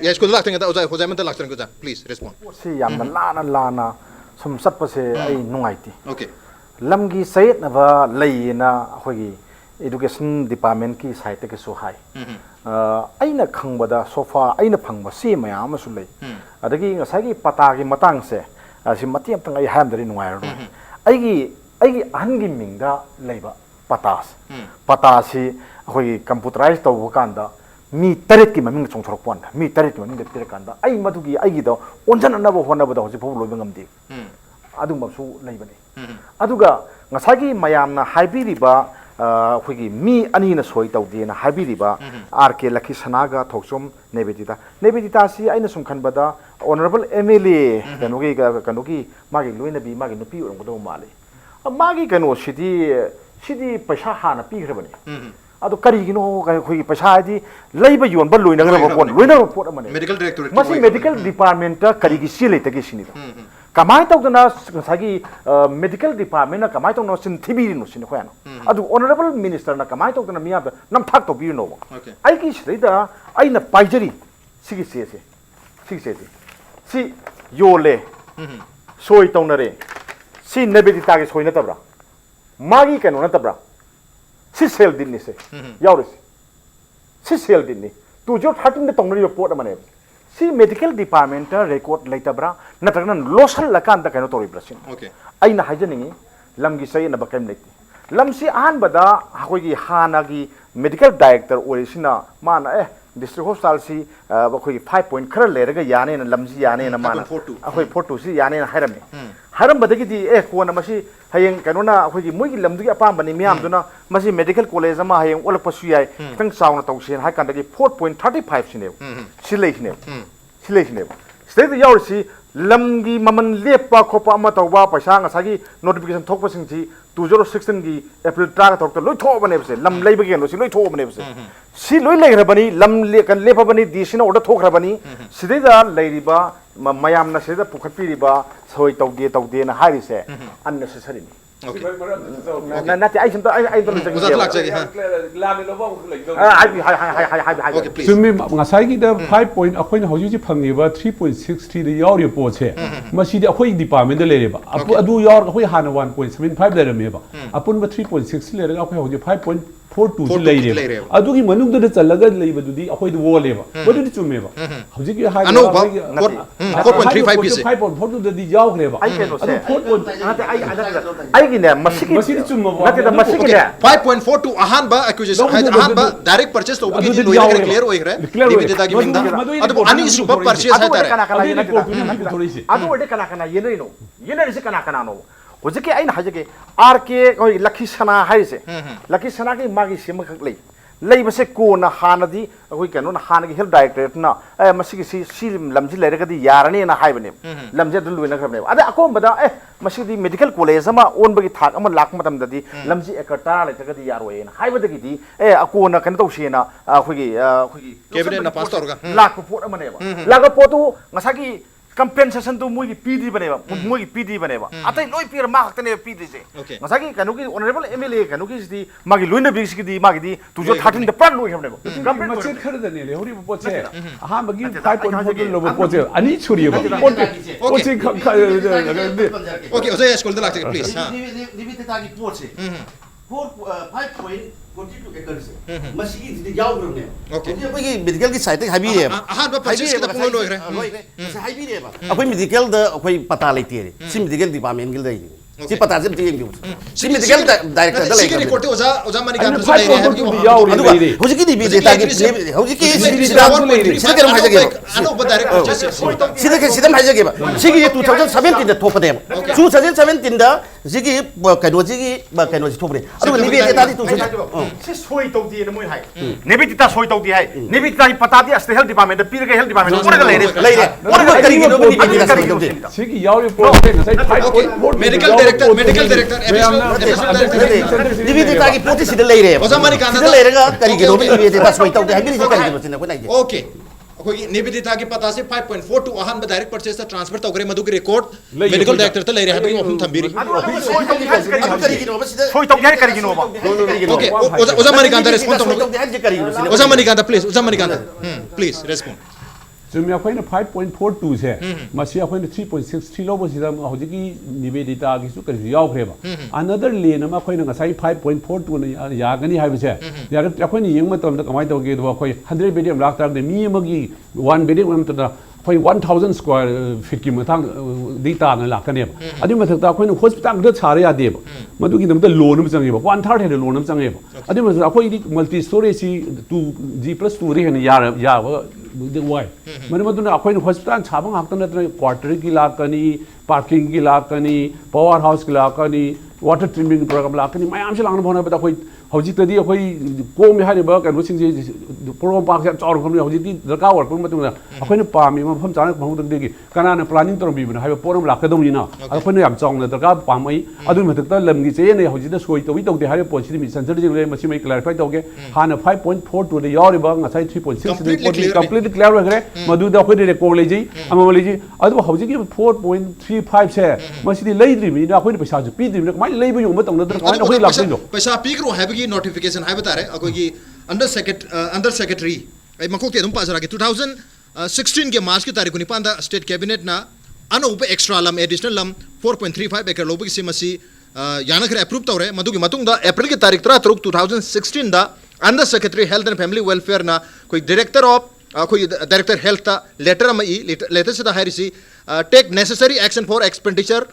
या स्कूल लाक्तंग ता ओजा होजा मन ता लाक्तंग जा प्लीज रिस्पोंड सी याम लाना सुम सत्पसे आई नुंगाइति ओके लमगी सयत नबा लैना अखोगी एजुकेशन डिपार्टमेंट की साइट के सो हाई अइना खंगबदा सोफा अइना फंगबा सी मयाम सु लै अदगी ngसागी पता की मतंग से असि मतियम तंग आई हाम दरि नुंगाइ रो अइगी अहनगी मिंगदा लैबा पतासी अखोगी कंप्यूटराइज तौब कांदा मी तरेत की ममिंग चोंथरक पोन मी तरेत की ममिंग तेरे कांदा आई मदुगी आइगी दो ओंजन अनबो होनबदा होजि फो लोइबा ngamdi अदु मसु लैबने अदुगा ngसागी मयामना हाइबिरिबा अखोगी मी अनीना सोय तौदेना हाइबिरिबा आरके लखीसनागा थोकसोम नेबेदिता सी आइना सुम खनबदा ऑनरेबल एमएलए कनोगी मागी लोइनबी मागी नुपी ओरंगदो माले मागी कनो सिदी पैसा हाना पीखरबने अदो करिगिनो अखोगी पैसा आदि लैबा योनबा लोइनगरबा पोन अमने मेडिकल डायरेक्टरेट मसी मेडिकल डिपार्टमेंट करिगी सी लेतगे सिनिदा कमाई तौदना ngसागी मेडिकल डिपार्टमेंट ना कमाई तौनो सिन थिबिरिनो सिन खोयानो अदु ऑनरेबल मिनिस्टर ना कमाई तौदना मिया नमथाक तो बिरनो आई की सिदा आइना पाइजरी सिगी से सी योले सोय तौनरे सी नेबेदिता के सोय नतब्रा मागी कनो नतब्रा सी सेल दिन नि से यावरिस सी सेल दिन नि 2013 द तोंगरि पोट अमने सी मेडिकल डिपार्टमेंट रिकॉर्ड लेतब्रा नत्रगन लोसल लकान द कनो तोरि ब्रसिन ओके अइना हाइजनिंगी लमगी सै न बकैम लेति लमसी अहानबदा हकोगी हानागी मेडिकल डायरेक्टर ओरिसिना माना डिस्ट्रिक्ट हॉस्पिटल सी अखोगी 5 पॉइंट खर लेरगा याने न लमसी याने न माना अखोई 42 सी याने न हाइरमे हाइरमबदगी दी कोन मसी हयें कनोना अखोगी मोगी लमदुगी अपामबनी मियामदुना मसी मेडिकल कॉलेज अमा हयें ओलकपसु याय खतंग चावना तौसेन हाइ कांदगी 4.35 सिने सिलेसिने सिलेसिने स्टेट यावरसी लमगी ममन लेपा खोपा अमा तौबा पैसा ngसागी नोटिफिकेशन थोकपसिंग जी 2016 की अप्रैल 3 थोकता लोइ थोबने बसे लम लेबगे नो सि लोइ थोबने बसे सि लोइ लेग्रबनी लम लेकन लेपबनी दिसिना ओडा थोखरबनी सिदेदा लेरिबा मयामना सिदा पुखतपिरिबा सोइ तौदे ना हारिसे अननेसेसरी ना नाते आई सिमता आई तो उजा लाग जागे हां चुम्मी ngसागी द 5 पॉइंट अखोइन हौजी फंगिबा 3.63 द यावरि पोचे मसीदि अखोइ डिपार्टमेंट द लेरेबा अदु यावर अखोइ हाना 1.75 लेरमेबा अपुन 3.6 लेरगा अखोइ हौजी 5.42 से लेरे अदुगी मनुंग द चलगा लेबदुदी अखोइ द वोलेबा बदुदी चुम्मेबा हौजी की हाई 4.35 पीसे 5.42 द यावरेबा आई केनो से 4. आई गिने मसीकी चुम्मबा नाते द मसीकी ने 5.42 अहानबा एक्विजिशन अहानबा डायरेक्ट परचेस तौबगी दी लोइ क्लियर होइग्रे निवेदिता की मिंदा अदु अनि सुपर परचेस है तारे अदु वडे कना येनरिनो येनरिसे कना नो होजके आइन हाजके आर के लखी सना हाइसे लखी सना के मागी सेम खक लेबसे कोना हानदी अखोइ कनो हानगी हेल्थ डायरेक्टरेट ना मसिगी सी लमजी लेरगदी यारने ना हाइबने लमजे दु लुइना खरने अदे अकोमबदा मसिगी मेडिकल कॉलेज अमा ओनबगी थाक अमा लाक मतमददी लमजी एकटा लेतगदी यारोयेना हाइबदगी अकोना कनो तौसेना अखोगी कैबिनेट ना पास तौरगा लाक pot अमनेबा lakh पोटु ngसागी compensation to मुगी Pidi बनेबा मुगी पीदी बनेबा अतै लोइ पिर मा खतने पीदी से ngसागी कनुकी ऑनरेबल एमएलए कनुकी सिदी मागी लोइना बिक्स की मागी दी 2013 द प्लान लोइ हमनेबो मचे खरदने ले होरि पोचे हा बगी 5.4 लो पोचे अनि छुरियो पोचे ओके ओजे स्कूल द लागते प्लीज हां निविदितागी पोचे 5.42 acres मसीगी दिदि यावग्रने ओके अखोई मेडिकल की साइट हाइबी है अहानबा परचेस के पुंग लोइग्रे हाइबी है अखोई मेडिकल द अखोई पता लेते सी मेडिकल डिपार्टमेंट गिल दई सी पता से टिंग दी सी मेडिकल डायरेक्टर द लेके रिपोर्ट ओजा मनी का होजी की डेटा की होजी की सीधा के भाई जगे अनु डायरेक्ट परचेस सीधा भाई जगे सिगी 2017 द थोपदे 2017 द सिगी कनोजी कनोजी थोपदे अदु निबे डेटा दी सी सोई तौदी न मोय हाय नेबिता सोई तौदी हाय नेबिता की पता दी अस हेल्थ डिपार्टमेंट द पीर के हेल्थ डिपार्टमेंट ओरगा लेरे ओरगा करिगी नो बगी सिगी यावरि पोटे नसै 5.4 मेडिकल डायरेक्टर निवेदिता की पोती सिदा लेरे ओजा मनी काना सिदा लेरेगा करिगे नो निवेदिता सोई तौदे हाइबि से करिगे बसिना को नाइगे ओके अखोई निवेदिता की पता से 5.42 अहान बा डायरेक्ट परचेस द ट्रांसफर तौगरे मधु की रिकॉर्ड मेडिकल डायरेक्टर त लेरे हाबी ओपन थंबीरी करिगे नो बसिदा सोई तौदे करिगे नो ओके ओजा मनी काना रेस्पॉन्ड ओजा मनी काना प्लीज ओजा मनी काना प्लीज रेस्पॉन्ड चुम्मी अखोइन 5.42 से मसी अखोइन 3.63 लोबो सिदा हौजिकी निवेदिता गिसु करि यावख्रेबा अनदर लेन अमा अखोइन ngसाई 5.42 न यागनी हाइबसे याग अखोइन यंग मतम द कमाय तौगे दो अखोइ 100 बेडियम लाख तार दे मी अमगी 1 बेडियम अम तदा अखोइ 1000 स्क्वायर फीट की मथांग डेटा न लाकनेबा अदि मथकता अखोइन hospital the छारे यादेबा मदुगी them the loan म चंगेबा 1/3 हे लोन म चंगेबा अदि मथक अखोइ मल्टी स्टोरेज सी 2G+2 रे हन याब वाई मैंने मतलब अखोइन हॉस्पिटल छाबं हाक्तन नत्र क्वार्टर की लाकनी पार्किंग की लाकनी पावर हाउस की लाकनी वाटर ट्रीटमेंट प्रोग्राम लाकनी मयाम से लांग भोना बता कोई हौजितदी अखोइ कोम हारिबा कनोसिंग जे प्रोग्राम पाक से चौर खम हौजिती दरका वर्क मतुना अखोइन पामी मफम चान फंगदगी कनाना प्लानिंग तोर बिबना हाइबा पोरम लाकदौनिना अखोइन याम चौंग दरका पामै अदु मथकता लमगी चेने हौजिदा सोइ तोइ तौदे हाइबा पोछि मि सेंसर जिले मछि मै क्लैरिफाई तौगे हाना 5.42 द यारिबा ngसाई 3.6 द कंप्लीट क्लियर होगरे मदुदा अखोइ रेकॉर्ड लेजि अममलेजि अदु हौजिकी 4.35 से मसिदि लेद्रि मि दा अखोइ पैसा जु पिद्रि कमाइ लेबु यो मतौं दर कमाइ अखोइ लाक्सिनो पैसा पिग्रो हाइबगी नोटिफिकेशन हाइबा तारे अखोइ अंडर सेक्रेटरी आई मखोक ते पाजरा के 2016 के मार्च की तारीख निपान दा स्टेट कैबिनेट ना अनौप एक्स्ट्रा लम एडिशनल लम 4.35 एकड़ लोबगी सिमसी यानखरे अप्रूव तौरे मधुगी मतुंगदा अप्रैल की तारीख 13 2016 दा under secretary health and family welfare ना कोई डायरेक्टर ऑफ कोई डायरेक्टर हेल्थ ता लेटर में लेटर से हारिसी take necessary action for expenditure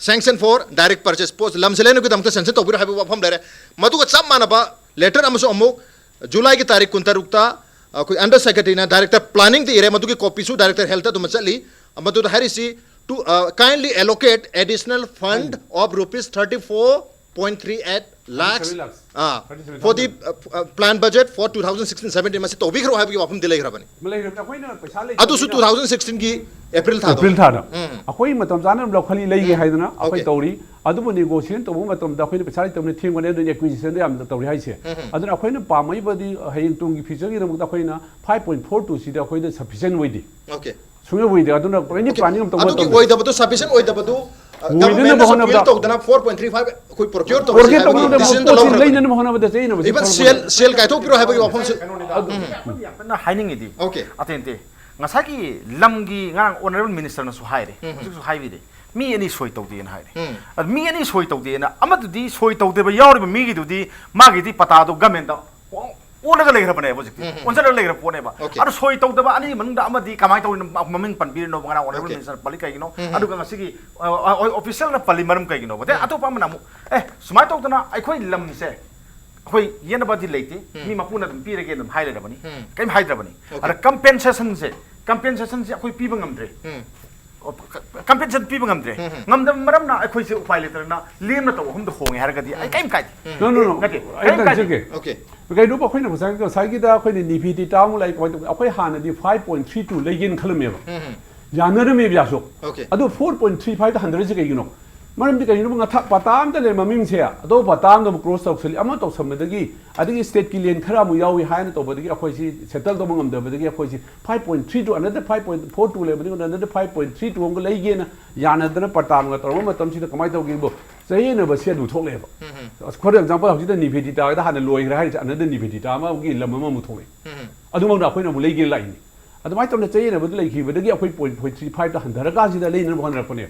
sanction for direct purchase post लमसलेन को दमक सैंक्शन तौबिर हाइबो वफम लेरे मधुगा सब मानबा लेटर अमसो अमुक जुलाई की तारीख 19 कोई अंडर सेक्रेटरी ना डायरेक्टर प्लानिंग दी रे मधुगी कॉपी सु डायरेक्टर हेल्थ तो मचली मधु हारिसी to kindly allocate additional fund of rupees 34.38 lakhs 37 lakhs. for the plan budget for 2016-17 में से तो भी करो है कि वापस दिलाई करा बनी मलाई रब अखोई ना पैसा ले अदु सु 2016 की अप्रैल था अप्रैल था अखोई मतम जाना लखली लेगे हाइदना अखोई Okay. तौरी अदुबो नेगोशिएशन तो मतम दा अखोई पैसा तमने थिंगने दे एक्विजिशन दे हम तौरी हाइसे अदुना अखोई ना पामई बदी हयिंग तुंगी फ्यूचर की नमुक अखोई ना 5.42 सिदा अखोई दा सफिशिएंट वेदी ओके सुंगे वेदी अदुना प्लानिंग प्लानिंग हम अदु की ओइ दबदु सफिशिएंट ओइ दबदु Within the गवर्नमेंट Mohana ने of तो दना 4.35 कोई प्रोक्योर तो Porque to mo decision mo तो po लो lay na mo na ba say na इवन सेल का तो पिरो है कि वापस ꯌꯥꯝꯅ ꯍꯥꯏꯅꯤꯡꯉꯤꯗꯤ Okay. ꯑꯇꯦꯟꯇꯦ ꯉꯁꯥꯏꯒꯤ ꯂꯝꯒꯤ ꯉꯔꯥꯡ ꯑꯣꯅꯔꯦꯕꯜ ꯃꯤꯅꯤꯁꯇꯔꯅꯁꯨ ꯍꯥꯏꯔꯦ ꯍꯧꯖꯤꯛꯁꯨ ꯍꯥꯏꯕꯤꯔꯦ ꯃꯤ ꯑꯅꯤ ꯁꯣꯏ ꯇꯧꯗꯦꯅ ꯍꯥꯏꯔꯦ ꯑꯗꯨ ꯃꯤ ꯑꯅꯤ ꯁꯣꯏ ꯇꯧꯗꯦꯅ ꯑꯃꯗꯨꯗꯤ ꯁꯣꯏ ꯇꯧꯗꯦꯕ ꯌꯥꯎꯔꯤꯕ ꯃꯤꯒꯤꯗꯨꯗꯤ ꯃꯥꯒꯤꯗꯤ ꯄꯇꯥꯗꯣ ꯒꯃꯦꯟꯇ ꯑꯣꯜꯂꯒ ꯂꯩꯈ꯭ꯔꯕꯅꯦꯕ ꯍꯧꯖꯤꯛꯇꯤ ꯑꯣꯟꯁꯤꯜꯂꯒ ꯂꯩꯈ꯭ꯔꯕ ꯄꯣꯠꯅꯦꯕ Okay. ꯑꯗꯨ ꯁꯣꯏ ꯇꯧꯗꯕ ꯑꯅꯤ ꯃꯅꯨꯡꯗ ꯑꯃꯗꯤ ꯀꯃꯥꯏꯅ ꯇꯧꯔꯤꯅꯣ ꯃꯃꯤꯡ ꯄꯟꯕꯤꯔꯤꯅꯣ ꯉꯔꯥꯡ ꯑꯣꯅꯔꯦꯕꯜ Okay. ꯃꯤꯅꯤꯁꯇꯔ ꯄꯜꯂꯤ ꯀꯩꯒꯤꯅꯣ ꯑꯗꯨꯒ ꯉꯁꯤꯒꯤ ꯑꯣꯐꯤꯁꯤꯌꯦꯜꯅ ꯄꯜꯂꯤ ꯃꯔꯝ ꯀꯩꯒꯤꯅꯣ ꯑꯗꯩ ꯑꯇꯣꯞꯄ ꯑꯃꯅ ꯑꯃꯨꯛ ꯁꯨꯃꯥꯏꯅ ꯇꯧꯗꯅ ꯑꯩꯈꯣꯏ ꯂꯝꯁꯦ ꯑꯩꯈꯣꯏ ꯌꯦꯟꯅꯕꯗꯤ ꯂꯩꯇꯦ ꯃꯤ ꯃꯄꯨꯅ ꯑꯗꯨꯝ ꯄꯤꯔꯒꯦ ꯑꯗꯨꯝ ꯍꯥꯏꯔꯕꯅꯤ ꯀꯩꯝ ꯍꯥꯏꯗ꯭ꯔꯕꯅꯤ ꯑꯗ ꯀꯝꯄꯦꯟꯁꯦꯁꯟꯁꯦ ꯑꯩꯈꯣꯏ ꯄꯤꯕ ꯉꯝꯗ꯭ꯔꯦ ꯀꯝꯄꯦꯟꯁꯦꯁꯟ ꯄꯤꯕ ꯉꯝꯗ꯭ꯔꯦ ꯉꯝꯗꯕ ꯃꯔꯝꯅ ꯑꯩꯈꯣꯏꯁꯦ ꯎꯄꯥꯏ ꯂꯩꯇꯗꯅ ꯂꯦꯝꯅ ꯇꯧꯕ ꯑꯍꯨꯝꯗ ꯍꯣꯡꯉꯦ ꯍꯥꯏꯔꯒꯗꯤ ꯑꯩ ꯀꯩꯝ ꯀꯥꯏꯗꯦ no no no Nggak, ai kayak dan kayak- jege okay kai do ba khoi na sa sai gi da khoi ni niphi ti ta mu lai ko akhoi hana di 5.32 legin khalme ba ya na me bya so Okay. adu 4.35 da 100 ji kai no maram di kai no nga tha patam da le maming se ado patam do cross talk sali ama to sam da gi adigi state ki len khara mu yawi ha na to ba gi akhoi si settle do ngam da ba gi akhoi si 5.32 another 5.42 le ba another 5.32 ngol lai gi na ya na da patam nga to ma tam si da kamai to gi bo sai na ba se du thok le ba for example hau si da ni phi ta da hana loi gra ha another ni phi ta ma gi lam ma mu thok le adu ma da akhoi na mu lai gi lai ni adumai tamna chai na badu lai khi badagi akhoi 0.35 ta handara ka si da lai na bhan ra pone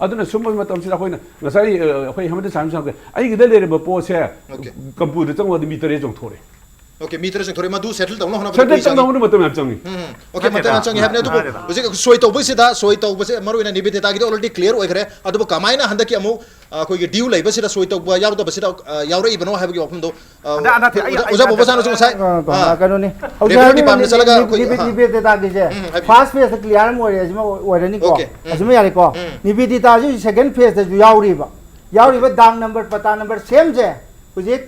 aduna summa ma tam si da akhoi na ngasai akhoi hamada sam sam ai gi da le ba po se Okay. computer chang wa mi tere jong thore okay metre से थोड़े मधु सेटल तौना होना chai chang da ma tam chang okay मतलब चंग है तो उसे सोई तो बसे दा सोई तो बसे मरो इन निबेदिता की ऑलरेडी क्लियर होय करे अदब कमाइना हंद की अमु कोई ड्यू लैब से सोई तो याव तो बसे यावरे इबनो है की ऑप्शन दो उसे बबसा नो साइ ꯀꯩꯅꯣꯅꯤ Deputy Prime Minister ꯂꯒ ꯑꯩꯈꯣꯏ ꯅꯤꯕꯦꯗꯤꯇꯥꯒꯤꯁꯦ ꯍꯥꯏꯕꯤꯌꯨ. ꯐꯥꯔꯁ ꯐꯦꯁꯇ ꯀ꯭ꯂꯤꯌꯥꯔ ꯑꯃ ꯑꯣꯏꯔꯦ ꯑꯁꯤꯃ ꯑꯣꯏꯔꯅꯤꯀꯣ Okay. ꯑꯁꯤꯃ ꯌꯥꯔꯦꯀꯣ ꯅꯤꯕꯦꯗꯤꯇꯥꯁꯤ ꯁꯦꯀꯦꯟ ꯐꯦꯁꯇꯁꯨ ꯌꯥꯎꯔꯤꯕ ꯗꯥꯡ ꯅꯝꯕꯔ ꯄꯇꯥ ꯅꯝꯕर ꯁꯦꯝꯁꯦ ꯍꯧꯖꯤꯛ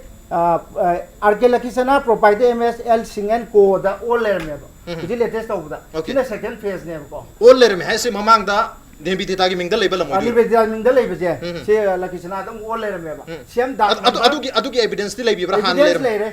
आर के लखीसना proprietor M S L Singh and co द ओल लेरमेबा हꯧꯖꯤꯛ latest ꯇꯧꯕꯗ Okay.ꯁꯤꯅ second phase नेबको ओल लेर में है से ममांग दा निबेदिता की मिंगल लेबल अनि मोदी बेजामिंग द लेबजे से लखीसना दम ओल लेरमेबा सेम दांग अदु की एविडेंस दी लेबी ब्रा हान लेर लेरे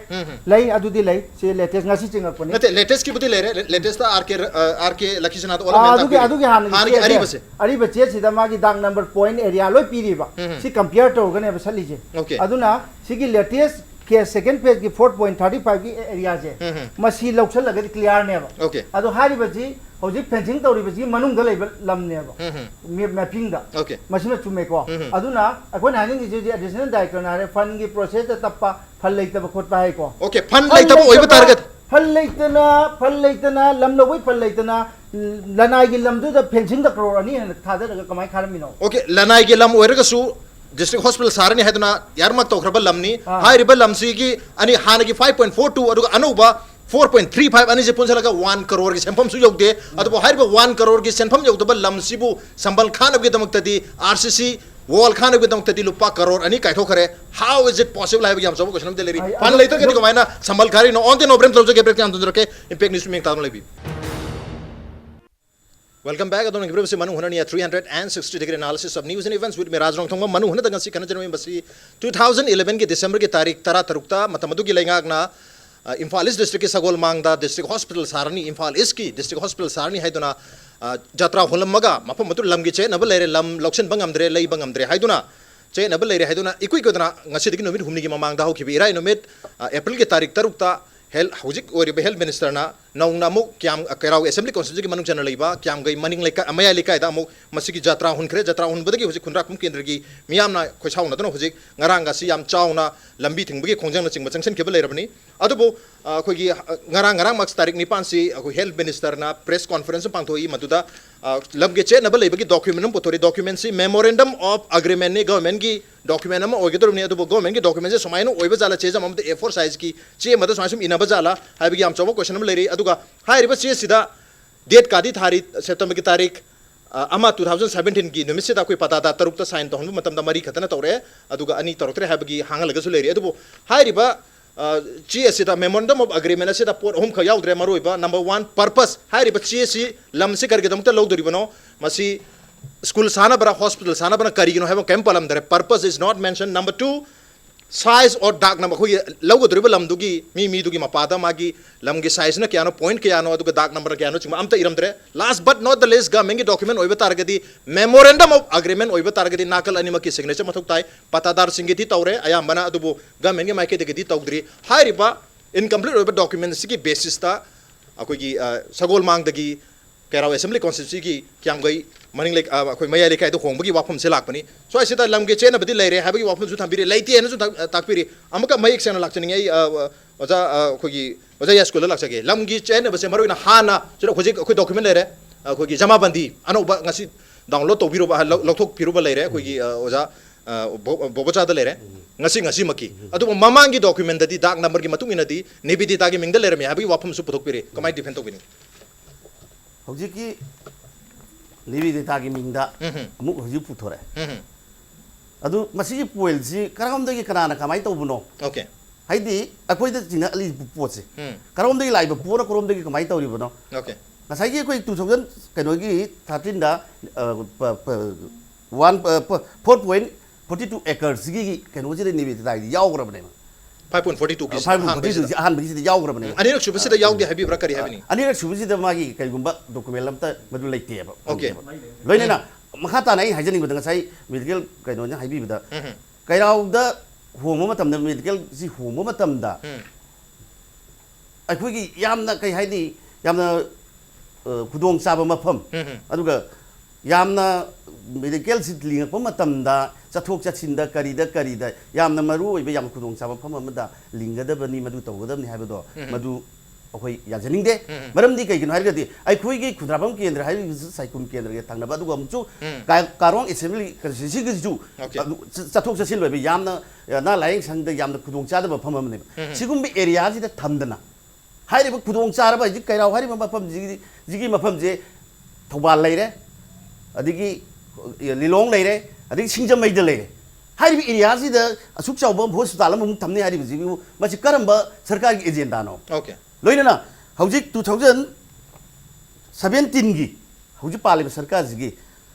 लई अदुदी लई से latest ngasi chingakpone नते लेटेस्ट की बुदी लेरे लेटेस्ट दा आर के लखीसना तो ओला में अदुगी हान की अरी बसे अरी बचे सिदा मागी दांग नंबर पॉइंट एरिया लोय पीरीबा सी कंपेयर तौगने बसलीजे Okay. अदुना सिगी लेटेस्ट के सेकंड फेज की 4.35 की एरिया जे मसी लौसल लगे क्लियर नेबा Okay. अदु हारी बजी हौजिक फेंसिंग तौरी बजी मनुंग द लेबल लम नेबा मैपिंग दा Okay. मसिना चुमे को अदुना अकोन हानिंग जे एडिशनल डायरेक्टर नारे फंड की प्रोसेस त तप्पा फल लेतब खोटपा है को ओके फन लेतब ओइब टारगेट फल लेतना लम लोई फल लेतना लनाई की लम दु फेंसिंग द करोड़ अनि थादर कमाई खारमिनो ओके लनाई के लम ओरगसु डिस्ट्रिक्ट हॉस्पिटल सारनी है यारमक तौखरब लमनी हाइरिब लमसी की अनि हान की 5.42 अदुग अनुबा 4.35 अनि जे पुंसलगा 1 करोड़ की सेंफम सु योगदे अदुबो हाइरिब 1 करोड़ की सेंफम योगदब लमसीबु संबल खान के दमकतदी आरसीसी वॉल खान के दमकतदी लुपा करोड़ अनि काइथो करे हाउ इज इट पॉसिबल है हम सब क्वेश्चन दे लेरी फन लेतर के कमाइना संबल खारी नो ऑन द नो ब्रेम तलजे के ब्रेक के अंदर के इंपैक्ट न्यूज़ में तादम लेबी Welcome back. Adon ngi se manu hunani 360 degree analysis of news and events with me Rajrong thongma manu huna dangan si kana janoi basi 2011 के दिसंबर की तारीख तरा तरुकता मतमदु की लेंगा ना इम्फाल ईस्ट डिस्ट्रिक्ट के सगोल मांगदा डिस्ट्रिक्ट हॉस्पिटल सारनी इम्फाल ईस्ट की डिस्ट्रिक्ट हॉस्पिटल सारनी हाइदुना जत्रा होलमगा मफम मतु लमगी चे नबल लेरे लम लॉक्शन बंगमद्रे लई बंगमद्रे हाइदुना चे नबल लेरे हाइदुना इकुई कोदना ngasi digi nomit humni की मांगदा हो खिबी इराई नोमित अप्रैल की तारीख तरुकता हेल्थ मिनिस्टर ना नौना अमुक क्याम कैराव असेंबली कॉन्स्टिट्यूंसी की मनुंग चना लेबा क्याम गई मनिंग लेका अमया लेका दा अमुक मसी की जात्रा हुनखरे जात्रा हुनबदगी हुजिक खुनराकुम केंद्र की मियामना खोसाउना दनो हुजिक ngaranga si yam chauna lambi thingbugi khongjang na chingba changsan kebal leirabani adubo khogi ngarang max tarik ni pan si ko health minister na press conference pangthoi maduda lamge che nabal leibagi document um potori document si memorandum of agreement ni government ki document am oigedor ni adubo government ki document se somaino oiba jala che jam am A4 size ki che madu somaisum inaba jala haibagi am chawa question am leiri aduga hairiba che sida date kadi thari september ki tarik ama 2017 की निमित्त कोई पता था तरुक तो साइन तो हम मतलब मरी खतना तौरे अदुगा अनि तरुत्रे हैबगी हांगा लगसु लेरी अदुबो हाइरिबा ची एसिदा मेमोरेंडम ऑफ एग्रीमेंट एसिदा पोर होम ख याउद्रे मरोइबा नंबर 1 पर्पस हाइरिबा ची एसी लमसे करगे दमते लौदरिबनो मसी स्कूल साना बरा हॉस्पिटल साना बरा करिगिनो हैबो कैंप पलम दरे purpose is not mention number 2 size or dark number khoi logo driba lamdugi mi dugi mapada magi lamgi size na kyano point kyano aduga dark number kyano chima amta iramdre last but not the least government document oiba targadi memorandum of agreement oiba targadi nakal anima ki signature mathuk tai patadar singi ti tawre ayambana adubu government gi maike de gi tawdri hairiba incomplete oiba document sigi basis ta akoi gi sagol mang dagi Kerala Assembly Constituency की क्या हम गई मनिंग लेक कोई मया लेके आये तो होंगे की वापम से लाख बनी सो ऐसे तो लम्बे चेन बदी ले रहे हैं कि वापम जो था बिरे लाइटी है ना जो ताक बिरे अमुक मया एक सेना लाख चनिंग है वजा कोई या स्कूल लाख चके लम्बे चेन बसे मरो इना हाना जो कोई डॉक्यूमेंट ले रहे कोई जमा बंदी अनो ngasi डाउनलोड तो बिरो लौथोक फिरो ले रहे कोई वजा बोबचा ले रहे ngasi मकी अदु ममांग की डॉक्यूमेंट दी दाग नंबर की मतुंग इनदी नेबिदी तागी मिंग ले रहे हैं अभी वापम सु पुथोक बिरे कमाई डिफेंड तो बिनी हौजिकी निवेदितागी मिंगदा अमुक हौजिक पुथोरे अदु मसिगी पोइलसी करगमदगी कनाना कमाई तौबनो ओके हाइदी अखोइदा जिना अली पोचे करगमदगी लाइबा पोरा करगमदगी कमाई तौरिबनो ओके नसाइगी अखोइ 2000 कनोगी 13 दा 4.42 acres gi कनोजी निवेदितागी यावग्रबने 5.42 की 5.42 अहनबगी यावग्रबने अनिरक सुबसिदा यावदे हैबी प्रकारी हैबनी अनिरक सुबसिदा मागी कइगुंबा डॉक्यूमेंट लमता मदु लेतेबा ओके लोइनेना मखाता नाइ हाइजनिंग बदंग साइ मेडिकल कइनोना हाइबिबदा कइराउदा होमो मतमदा मेडिकल सि होमो मतमदा अखोगी यामना कइ हाइदि यामना खुदोंग चाबा मफम अदुगा यामना मेडिकल सि लिंगप मतमदा चथोक चथिनदा करिदा यामना मरु ओइबे याम खुदोंग चाबा फम अमदा लिंगदबनी मदु तौगदबनी हाइबदो मदु अखोई याजनिंगदे मरमदी कइगिनो हाइरगदि अखोइगी खुद्राबम केंद्र हाइबि साइकुम केंद्र के थांगनबा दुगा अमचु कारोंग असेंबली कसिसिगिजु चथोक चथिन लोइबे यामना ना लाइंग संग यामना खुदोंग चादबा फम अमने सिगुम एरिया जिदा थमदना हाइरिबा खुदोंग चारबा जि कैराव हाइरिबा मफम जिगी मफम जे थौबाल लेरे अदिगी लिलोंग लेरे अदिगी सिंगजमैद लेरे हाइरिबा एरिया जिदा असुक चावबा हॉस्पिटल अमु थमने हाइरिबा जिबि मसि करमबा सरकार की एजेंडा नो ओके लोइनना हौजिक 2017 गी हौजिक पालिबा सरकार जिगी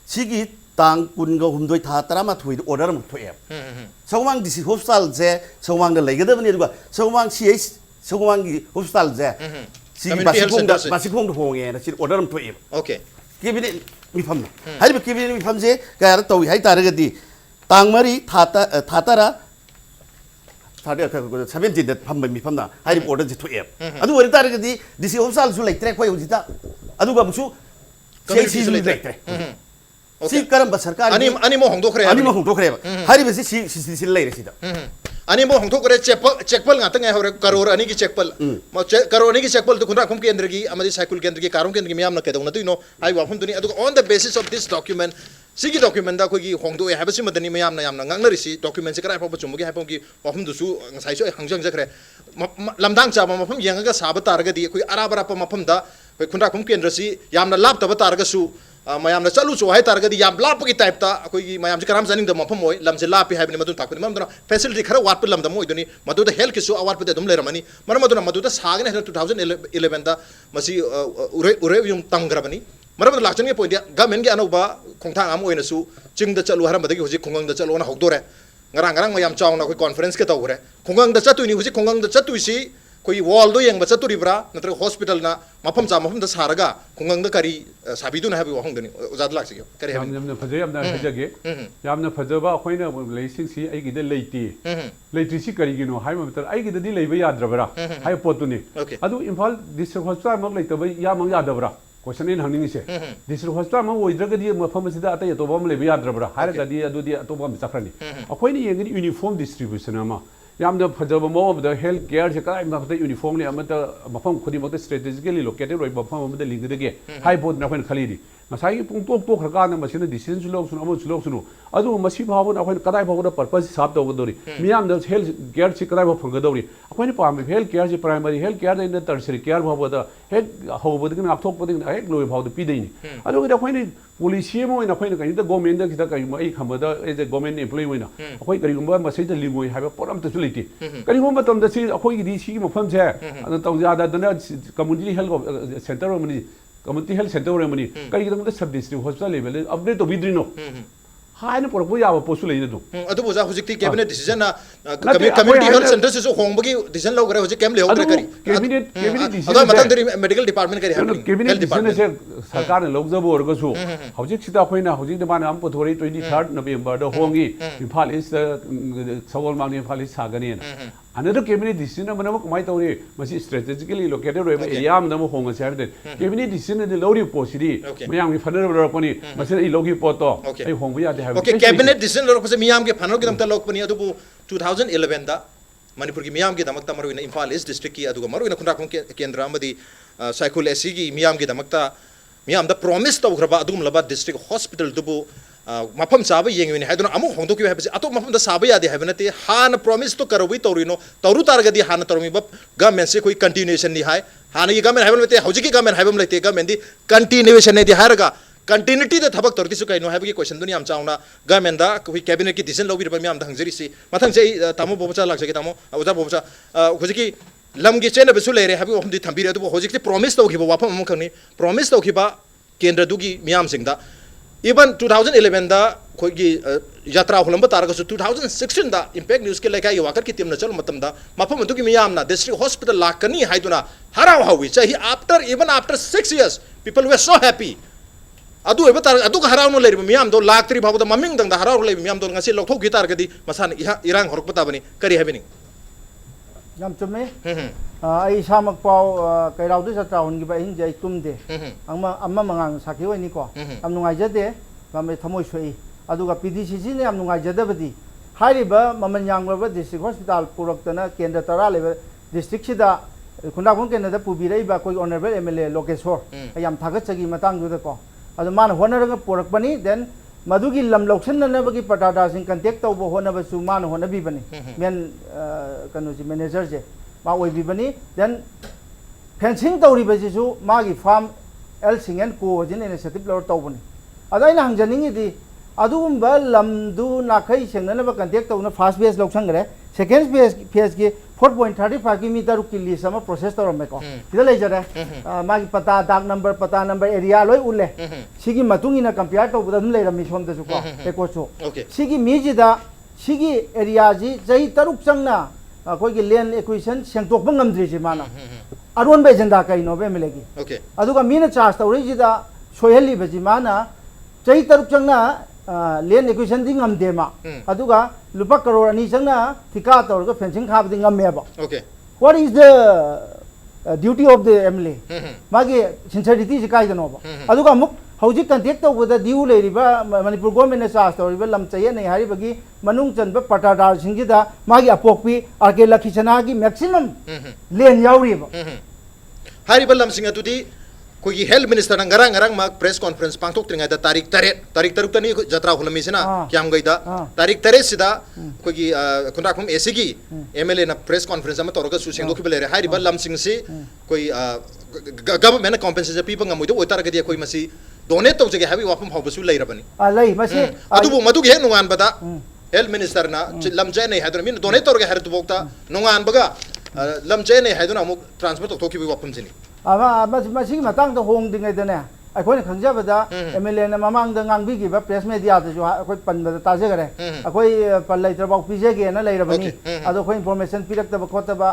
सिगी तांग कुनगा हुमदोय था तरामा थोइ ऑर्डर म थोए सौमांग दिसि हॉस्पिटल जे सौमांग द लेगदबनि दुगा सौमांग सीएच सौमांग की हॉस्पिटल जे सिगी बासिखोंग होंगे ना सि ऑर्डर म थोए ओके केबिनेट मिफम हाइरिबा केबिनेट मिफम जे गार तोइ हाइ तारगदि तांग मरी थातरा 17 फम मिफमना हाइरि ऑर्डर जे थोए अदु वरि तारगदि दिसि हॉस्पिटल सु लेत्रे खोय होजिता अदुगा मुसु सीएच सु लेत्रे सी करम सरकार अनि मो होंदोखरे हाइरिबा सि लेरे सिदा अनि मो होंथोखरे चेकपल गातंग है होरे करोड़ अनि की चेकपल करोड़ अनि की चेकपल तो खुंदा खुम केंद्र की अमदि साइकिल केंद्र की कारों केंद्र की मियाम न केदो न तुइनो हाइ वाफम दुनी अदु on the basis of this document सिगी डॉक्यूमेंट दा कोगी होंदो है हाबसि मदनी मियाम न याम न ngangnarisi डॉक्यूमेंट से कराय फबो चुमुगी हाइपम की वाफम दुसु साइसो हंजंग जखरे लमदांग चाबा मफम यंगा साब तारगदि कोई अराबरा प मफम दा कोई खुंदा खुम केंद्र सि याम न लाप तब तारगसु मयाम न चलु चो हाइ तारगदि याम लाप की टाइप ता कोई मयाम से कराम जानिंग द मफम होय लमसे लाप हाइबनि मदु ताकनि मम दना फैसिलिटी खरा वाट प लमदम होय दुनी मदु द हेल्थ किसु अवार्ड प दम लेरमनी मर मदुना मदु द सागने 2011 दा मसी उरे युम तंगरबनी मरम लाचन के पॉइंट गवर्नमेंट के अनौबा खोंथांग आम ओइनसु चिंग द चलु हरमदगी हुजि खोंगंग द चलो ना हौदोरे ngarang mayam chawna koi conference ke tawre khongang da chatui ni huji khongang da chatui si कोई वॉल दो यंग बच्चा तुरी ब्रा नत्र हॉस्पिटल ना मफम चा मफम द सारगा खुंगंग द करी साबिदु ना है वहां दनी उजाद लाग सियो करे है yamna phajai yamna hajage yamna phajaba khoina leising si ai gide leiti leiti si kari gino hai ma ai gide di leiba yadrabra hai potuni adu imphal district hospital mak leitaba yamang yadabra question in hangning se district hospital ma oidraga di mafam sida atai to bam leiba yadrabra har ga di adu di to bam sakrani akhoini yengi uniform distribution ama yamna phajaba mo of the health care se kai ma phata uniform ni amata mafam khudi mata strategically located roi mafam amada lingdege hai bod na khoin khalidi masai pung tok tok khaka na masina decision su lok sunu amon su lok sunu adu masi bhawo na khoin kadai bhawo da purpose sap to dori miyam da health care se kadai bhawo phang dori khoin pam health care se primary health care da tertiary care bhawo da head ho bod na apthok bod na head loi bhawo da pi dei ni adu da khoin policy mo na khoin kai da government da kita kai mai khamada as a government employee mo na khoi kari gumba masai da limoi haiba poram ta su leiti kari gumba tam da si khoi gi di si mo pham se adu tong ja da na community health center mo ni community health center or mani kari gidam sub district hospital level update to bidrino hai na porpo ya posu leina do adu boza hojik ti cabinet decision na community health center se so hongbagi decision lo gare hojik kem le hogre kari cabinet decision adu matan deri medical department kari happening cabinet decision se sarkar ne logjabu orga su hojik sida khoina hojik de bana am pothori 23rd November da hongi Imphal East Sawol Mangni Imphal East sagani na another cabinet decision na manam kamai tawri masi strategically located oi area am na mo honga se habde cabinet decision de lori posidi mayam gi fanar ro poni masi I logi poto ai hongbu ya de have okay cabinet decision lo ko se miyam ge phanor ge dam ta lok pani adu 2011 da manipur gi miyam ge damak ta maru ina Imphal East district ki adu maru ina khunda khum kendra amadi cycle asi gi miyam ge damak ta miyam da promise to graba adum laba district hospital dubu mafam saba yengwini haiduna amu hongdo ki habisi ato mafam da saba yade habinate han promise to karawi torino toru targadi han tormi bab government se koi continuation ni hai han gi government haibam lete hauji ki government haibam lete government di continuation ne di haraga continuity da thabak torti su kai no habi question duni am chauna government da koi cabinet ki decision lobi ba mi am da hangjeri si mathang se tamo bobacha lak jage tamo awja bobacha hauji ki lam gi chena besu lere habi hom di thambire adu hauji ki promise to ki ba wapam am khani promise to ki ba kendra du gi miam sing da even 2011 da khoi gi yatra hulamba taraga su 2016 da impact news ke lekai wakar ki team na chal matam da mafam du gi miyam na district hospital lakani haiduna haraw hawi chahi after even after 6 years people were so happy adu eba tar adu ka haraw no leri miyam do laktri bhabu da maming dang da haraw le miyam do ngasi lokthok gi tar gadi masan irang horok pata bani kari habini yam chumme ai samak pau kai rau du sa taun gi ba hin jai tum de amma mangang sakhi wai ni ko am nungai jade ba me thamoi soi aduga PDCC ne am nungai jade badi hari ba maman yang ba district hospital purak-tana kendra tara level district sida khunda khon kendra da pubi rai ba koi honorable MLA Lokeshwar ayam thagat chagi matang du da ko adu man honaranga purak bani then madugi lam loksan na bagi patada sing contact to bo hona ba su man hona bi bani men kanu ji manager je ma oi bi bani then fencing tawri ba ji su ma gi farm el singen ko jin initiative lor taw bani adai na hangjaning di adum ba lam du na khai seng na ba contact to na first phase loksan gare second phase ki 4.35 kilometer ki li sama process to ram ko kida le jare ma gi pata dag number area loi ulle sigi matung ina compare to budam le ram som da su ko e ko su sigi mi ji da sigi area ji jai taruk changna ko gi land acquisition sengtok ba ngamdri ji mana aron be janda kai no be milegi aduga mi na charge to ri ji da soyeli be ji mana jai taruk changna land acquisition ding ngamde ma aduga lupa crore ani changna thika to ga fencing khab ding ngamme ba what is the duty of the MLA magi sincerity ji kai dano ba aduga muk hauji contact to da diu le riba manipur government na charge to riba lam chaye nei hari bagi manung chan ba patadar sing ji da magi apokpi arke lakhichana gi maximum len yauri ba hari balam sing atudi कोई हेल्थ मिनिस्टर नंगरंग नंगरंग मा प्रेस कॉन्फ्रेंस पांगथोक त्रिंगा दा तारीख तरु तनी जत्रा हुलमी सिना क्याम गई दा तारीख 3 सिदा कोई खुंदाखुम एसी की एमएलए ना प्रेस कॉन्फ्रेंस अमा तोरगा सुसेंग दोखि बेले हारि बल लम सिंग से कोई गवर्नमेंट ना कॉम्पेंसेशन पीपा ngam मोइ ओतार गदि कोई मसी डोनेट तो जगे हाबि वाफम हावबसु लैरबनी लೈ मसी अदुबु मदुगे हे नुगान बदा हेल्थ मिनिस्टर ना लमजे नै हादर मिन डोनेट तोरगा हर तुबोक्ता नुगान बगा लमजे नै हादुना अमुक ट्रांसफर तो थोखि वाफम सिनी ama masing matang to hong ding ai dane ꯑꯩꯈꯣꯏꯅ ꯈꯪꯖꯕꯗ MLA ꯃꯃꯥꯡꯗ ꯉꯥꯡꯕꯤꯈꯤꯕ ꯄ꯭ꯔꯦꯁ ꯃꯦꯗꯤꯌꯥꯗꯁꯨ ꯑꯩꯈꯣꯏ ꯄꯟꯕꯗ ꯇꯥꯖꯈꯔꯦ ꯑꯩꯈꯣꯏ ꯄꯟ ꯂꯩꯇ꯭ꯔꯐꯥꯎ ꯄꯤꯖꯒꯦꯅ ꯂꯩꯔꯕꯅꯤ ꯑꯗꯣ ꯑꯩꯈꯣꯏ ꯏꯟꯐꯣꯔꯃꯦꯁꯟ ꯄꯤꯔꯛꯇꯕ ꯈꯣꯠꯇꯕ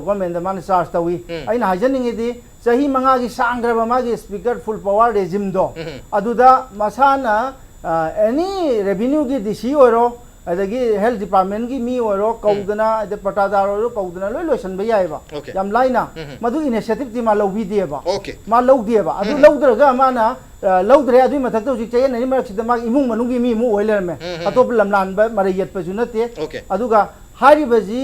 ꯒꯣꯔꯃꯦꯟꯗ ꯃꯥꯅ ꯆꯥꯔꯖ ꯇꯧꯏ ꯑꯩꯅ ꯍꯥꯏꯖꯅꯤꯡꯉꯤꯗꯤ ꯆꯍꯤ 5ꯒꯤ ꯁꯥꯡꯈ꯭ꯔꯕ ꯃꯥꯒꯤ ꯁ꯭ꯄꯤꯀꯔ ꯐꯨꯜ ꯄꯋꯥꯔ ꯔꯦꯖꯤꯝꯗꯣ ꯑꯗꯨꯗ ꯃꯁꯥꯅ ꯑꯦꯅꯤ ꯔꯦꯚꯤꯅ꯭ꯌꯨꯒꯤ DC ꯑꯣꯏꯔꯣ ꯑꯗꯒꯤ ꯍꯦꯜꯊ ꯗꯤꯄꯥꯔꯠꯃꯦꯟꯠꯒꯤ ꯃꯤ ꯑꯣꯏꯔꯣ ꯀꯧꯗꯅ ꯑꯗꯩ ꯄꯇꯥꯗꯥꯔ ꯑꯣꯏꯔꯣ ꯀꯧꯗꯅ ꯂꯣꯏ ꯂꯣꯏꯁꯟꯕ ꯌꯥꯏꯕ ꯌꯥꯝ ꯂꯥꯏꯅ ꯃꯗꯨ ꯏꯅꯤꯁꯤꯌꯦꯇꯤꯚꯇꯤ ꯃꯥ ꯂꯧꯕꯤꯗꯦꯕ ꯃꯥ ꯂꯧꯗꯦꯕ ꯑꯗꯨ ꯂꯧꯗ꯭ꯔꯒ ꯃꯥꯅ ꯂꯧꯗ꯭ꯔꯦ ꯑꯗꯨꯒꯤ ꯃꯊꯛꯇ ꯍꯧꯖꯤꯛ ꯆꯌꯦꯠꯅꯔꯤ ꯃꯔꯛꯁꯤꯗ ꯃꯥꯒꯤ ꯏꯃꯨꯡ ꯃꯅꯨꯡꯒꯤ ꯃꯤ ꯑꯃꯨꯛ ꯑꯣꯏ ꯂꯩꯔꯝꯃꯦ ꯑꯇꯣꯞꯄ ꯂꯝꯂꯥꯟꯕ ꯃꯔꯩ ꯌꯦꯠꯄꯁꯨ ꯅꯠꯇꯦ ꯑꯗꯨꯒ ꯍꯥꯏꯔꯤꯕꯁꯤ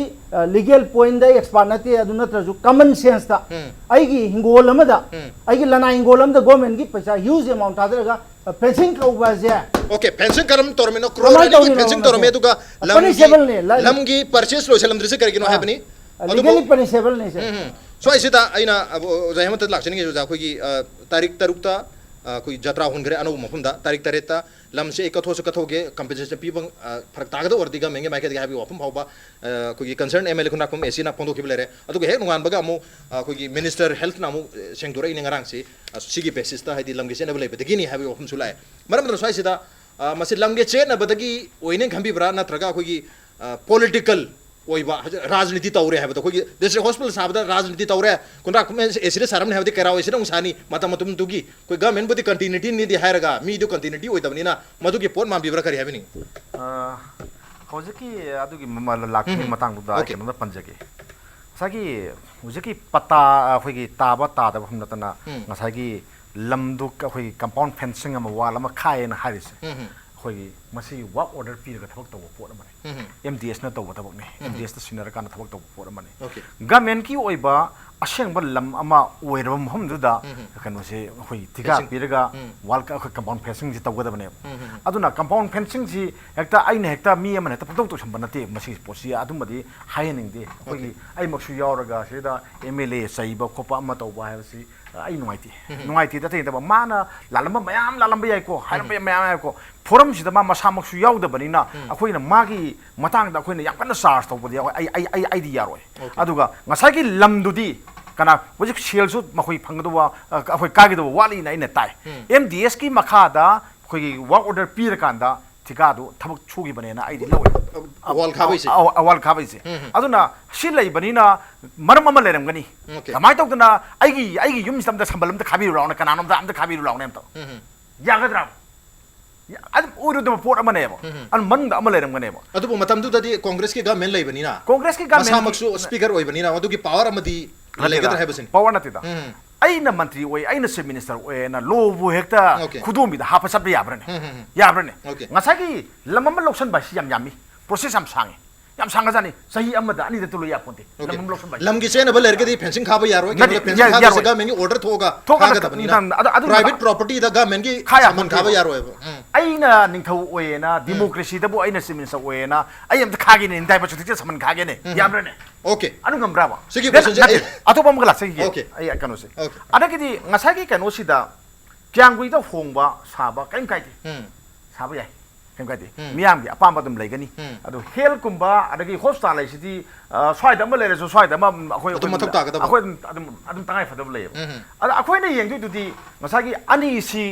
ꯂꯤꯒꯦꯜ ꯄꯣꯏꯟꯠꯗ ꯑꯦꯛꯁꯄꯥꯔꯠ ꯅꯠꯇꯦ ꯑꯗꯨ ꯅꯠꯇ꯭ꯔꯁꯨ ꯀꯃꯟ ꯁꯦꯟꯁꯇ ꯑꯩꯒꯤ ꯍꯤꯡꯒꯣꯜ ꯑꯃꯗ ꯑꯩꯒꯤ ꯂꯅꯥꯏ ꯍꯤꯡꯒꯣꯜ ꯑꯃꯗ ꯒꯣꯔꯃꯦꯟꯠꯒꯤ ꯄꯩꯁꯥ ꯍ꯭ꯌꯨꯖ ꯑꯦꯃꯥꯎꯟꯠ ꯊꯥꯗꯔꯒ ꯐꯦꯟꯁꯤꯡ ꯇꯧꯕꯁꯦ ओके फेंसिंग करम तोरमेनो क्रोर की फेंसिंग तोरमे दुगा लमगी परचेस लोइसलम द्रिसे करगिनो हाबनी लीगली पनिशेबल ने से सो आइसिदा आइना जयमत लाक्चनिगे जो जाखोगी तारीख तरुक्ता कोई जत्रा हुनगरे अनु मफुमदा तारीख तरेता लमसे एकथोस कथोगे कंपनसेशन पीबंग फरक तागद वर्दिगा मेंगे माइके हाबी वफम फावबा कोई कंसर्न MLA खुना कुम एसी ना फोंदो खिबलेरे अदुगे हेक नुगान बगा मु कोई मिनिस्टर हेल्थ नामु सेंगदोरा इने ngarangsi सिगी बेसिस ता हाइदि लमगे चेनबल लेबदगिनी हाबी वफम सुलाय मरम दन स्वाइसिदा मसी लमगे चेनबदगी ओइने खंबीब्रा नत्रगा कोई पॉलिटिकल ओइबा राजनीति तौरे है कोई डिस्ट्रिक्ट हॉस्पिटल साबदा राजनीति तौरे कुंडा एसिरे सारमने हाबदि केराव एसिरे उसानी मतम तुगी कोई गवर्नमेंट बुदि कंटिन्यूटी निदि हायरगा मी दु कंटिन्यूटी ओइदबनिना मदुगी पोट मांबीब्रा करि हाबिनी हौजकी अदुगी ममल लाखनि मतंगदा केनोदा पंजगे सागी हौजकी पत्ता अखोगी ताबा तादबा हमनतना ngसागी लमदु अखोगी कंपाउंड फेंसिंग अमा वाल अमा खायना हारिसे अखोगी मसी वर्क ऑर्डर पीरगा थबक तव पोट अमाने MDS ना तव थबकने MDS ता सिनर काना थबक तव पोट अमाने गवर्नमेंट की ओइबा असेंग लम अमा ओइरब महमदुदा कनोसे अखोई तिगा पीरगा वाल का कंपाउंड फेंसिंग जि तवगदबने अदुना कंपाउंड फेंसिंग जि हेक्ता आइने हेक्ता मी अमने त पतौ तो संबनते मसी पोसी अदुमदि हायनिंगदे अखोई आई मक्सु यावरगा सेदा MLA सैबा खोपा अमा तवबा हायबसी आई नुंगाइती तथेंदबा माना लालम मयाम लालम याइको हायरम मयाम याइको फोरम सिदा मा मसामक्सु यावदबनिना अखोइना मागी मतांगदा अखोइना याम कन्ना charge तवबदि I the यारोय अदुगा ngसागी लमदुदि kana hojik sales makoi phangdwa akhoi kagidwa wali na ina tai MDS ki makhada khoi work order pir kanda thikadu thabak chugi banena aidi lawe wal khabaisi aduna silai banina maram ama leram gani kamai tawdana aigi yum samda sambalam ta khabiru rauna kananom da amda khabiru rauna em to yagadra ad urudum port amane bo an manda ama leram gani bo adubu matamdu dadi congress ki government lai banina congress ki government masamaksu speaker oi banina adugi power amadi लेगदर है बसिन पावर नतिदा आइना मंत्री ओय आइना चीफ मिनिस्टर ओय ना लोबु हेक्ता खुदोमि दा हाफ सब याब्रने ngसागी लमम लौसन बासी यामी प्रोसेस हम सांगे याम सांगजानी सही अमदा अनि दतुलो यापोंते लमम लौसन बासी लमगी चेन बल लेरगदी फेंसिंग खाबा यारो के फेंसिंग खाबा से गवर्नमेंट ऑर्डर थोगा खागदबनिना प्राइवेट प्रॉपर्टी दा गवर्नमेंट की सामान खाबा यारो आइना निंथौ ओयना डेमोक्रेसी दबो आइना चीफ मिनिस्टर ओयना आई अमदा खागिने इंदाय बचु तिचे सामान खागेने याब्रने ओके अनु गमब्राबा सिगी क्वेश्चन जे अतोपा मगला सिगी ओके आई कनोसे अदगिदि ngसागी कनोसिदा क्यांगुइदा होंगबा साबा काइम काइदि साबा याय काइम काइदि मियामगी अपाम बदम लेगनी अदो हेल कुंबा अदगी हॉस्पिटल लाइसिदि स्वाइदा म लेरेसो स्वाइदा म अखोय अखोय अदम तंगाय फदब लेय अद अखोयना येंगदुदि ngसागी अनि सि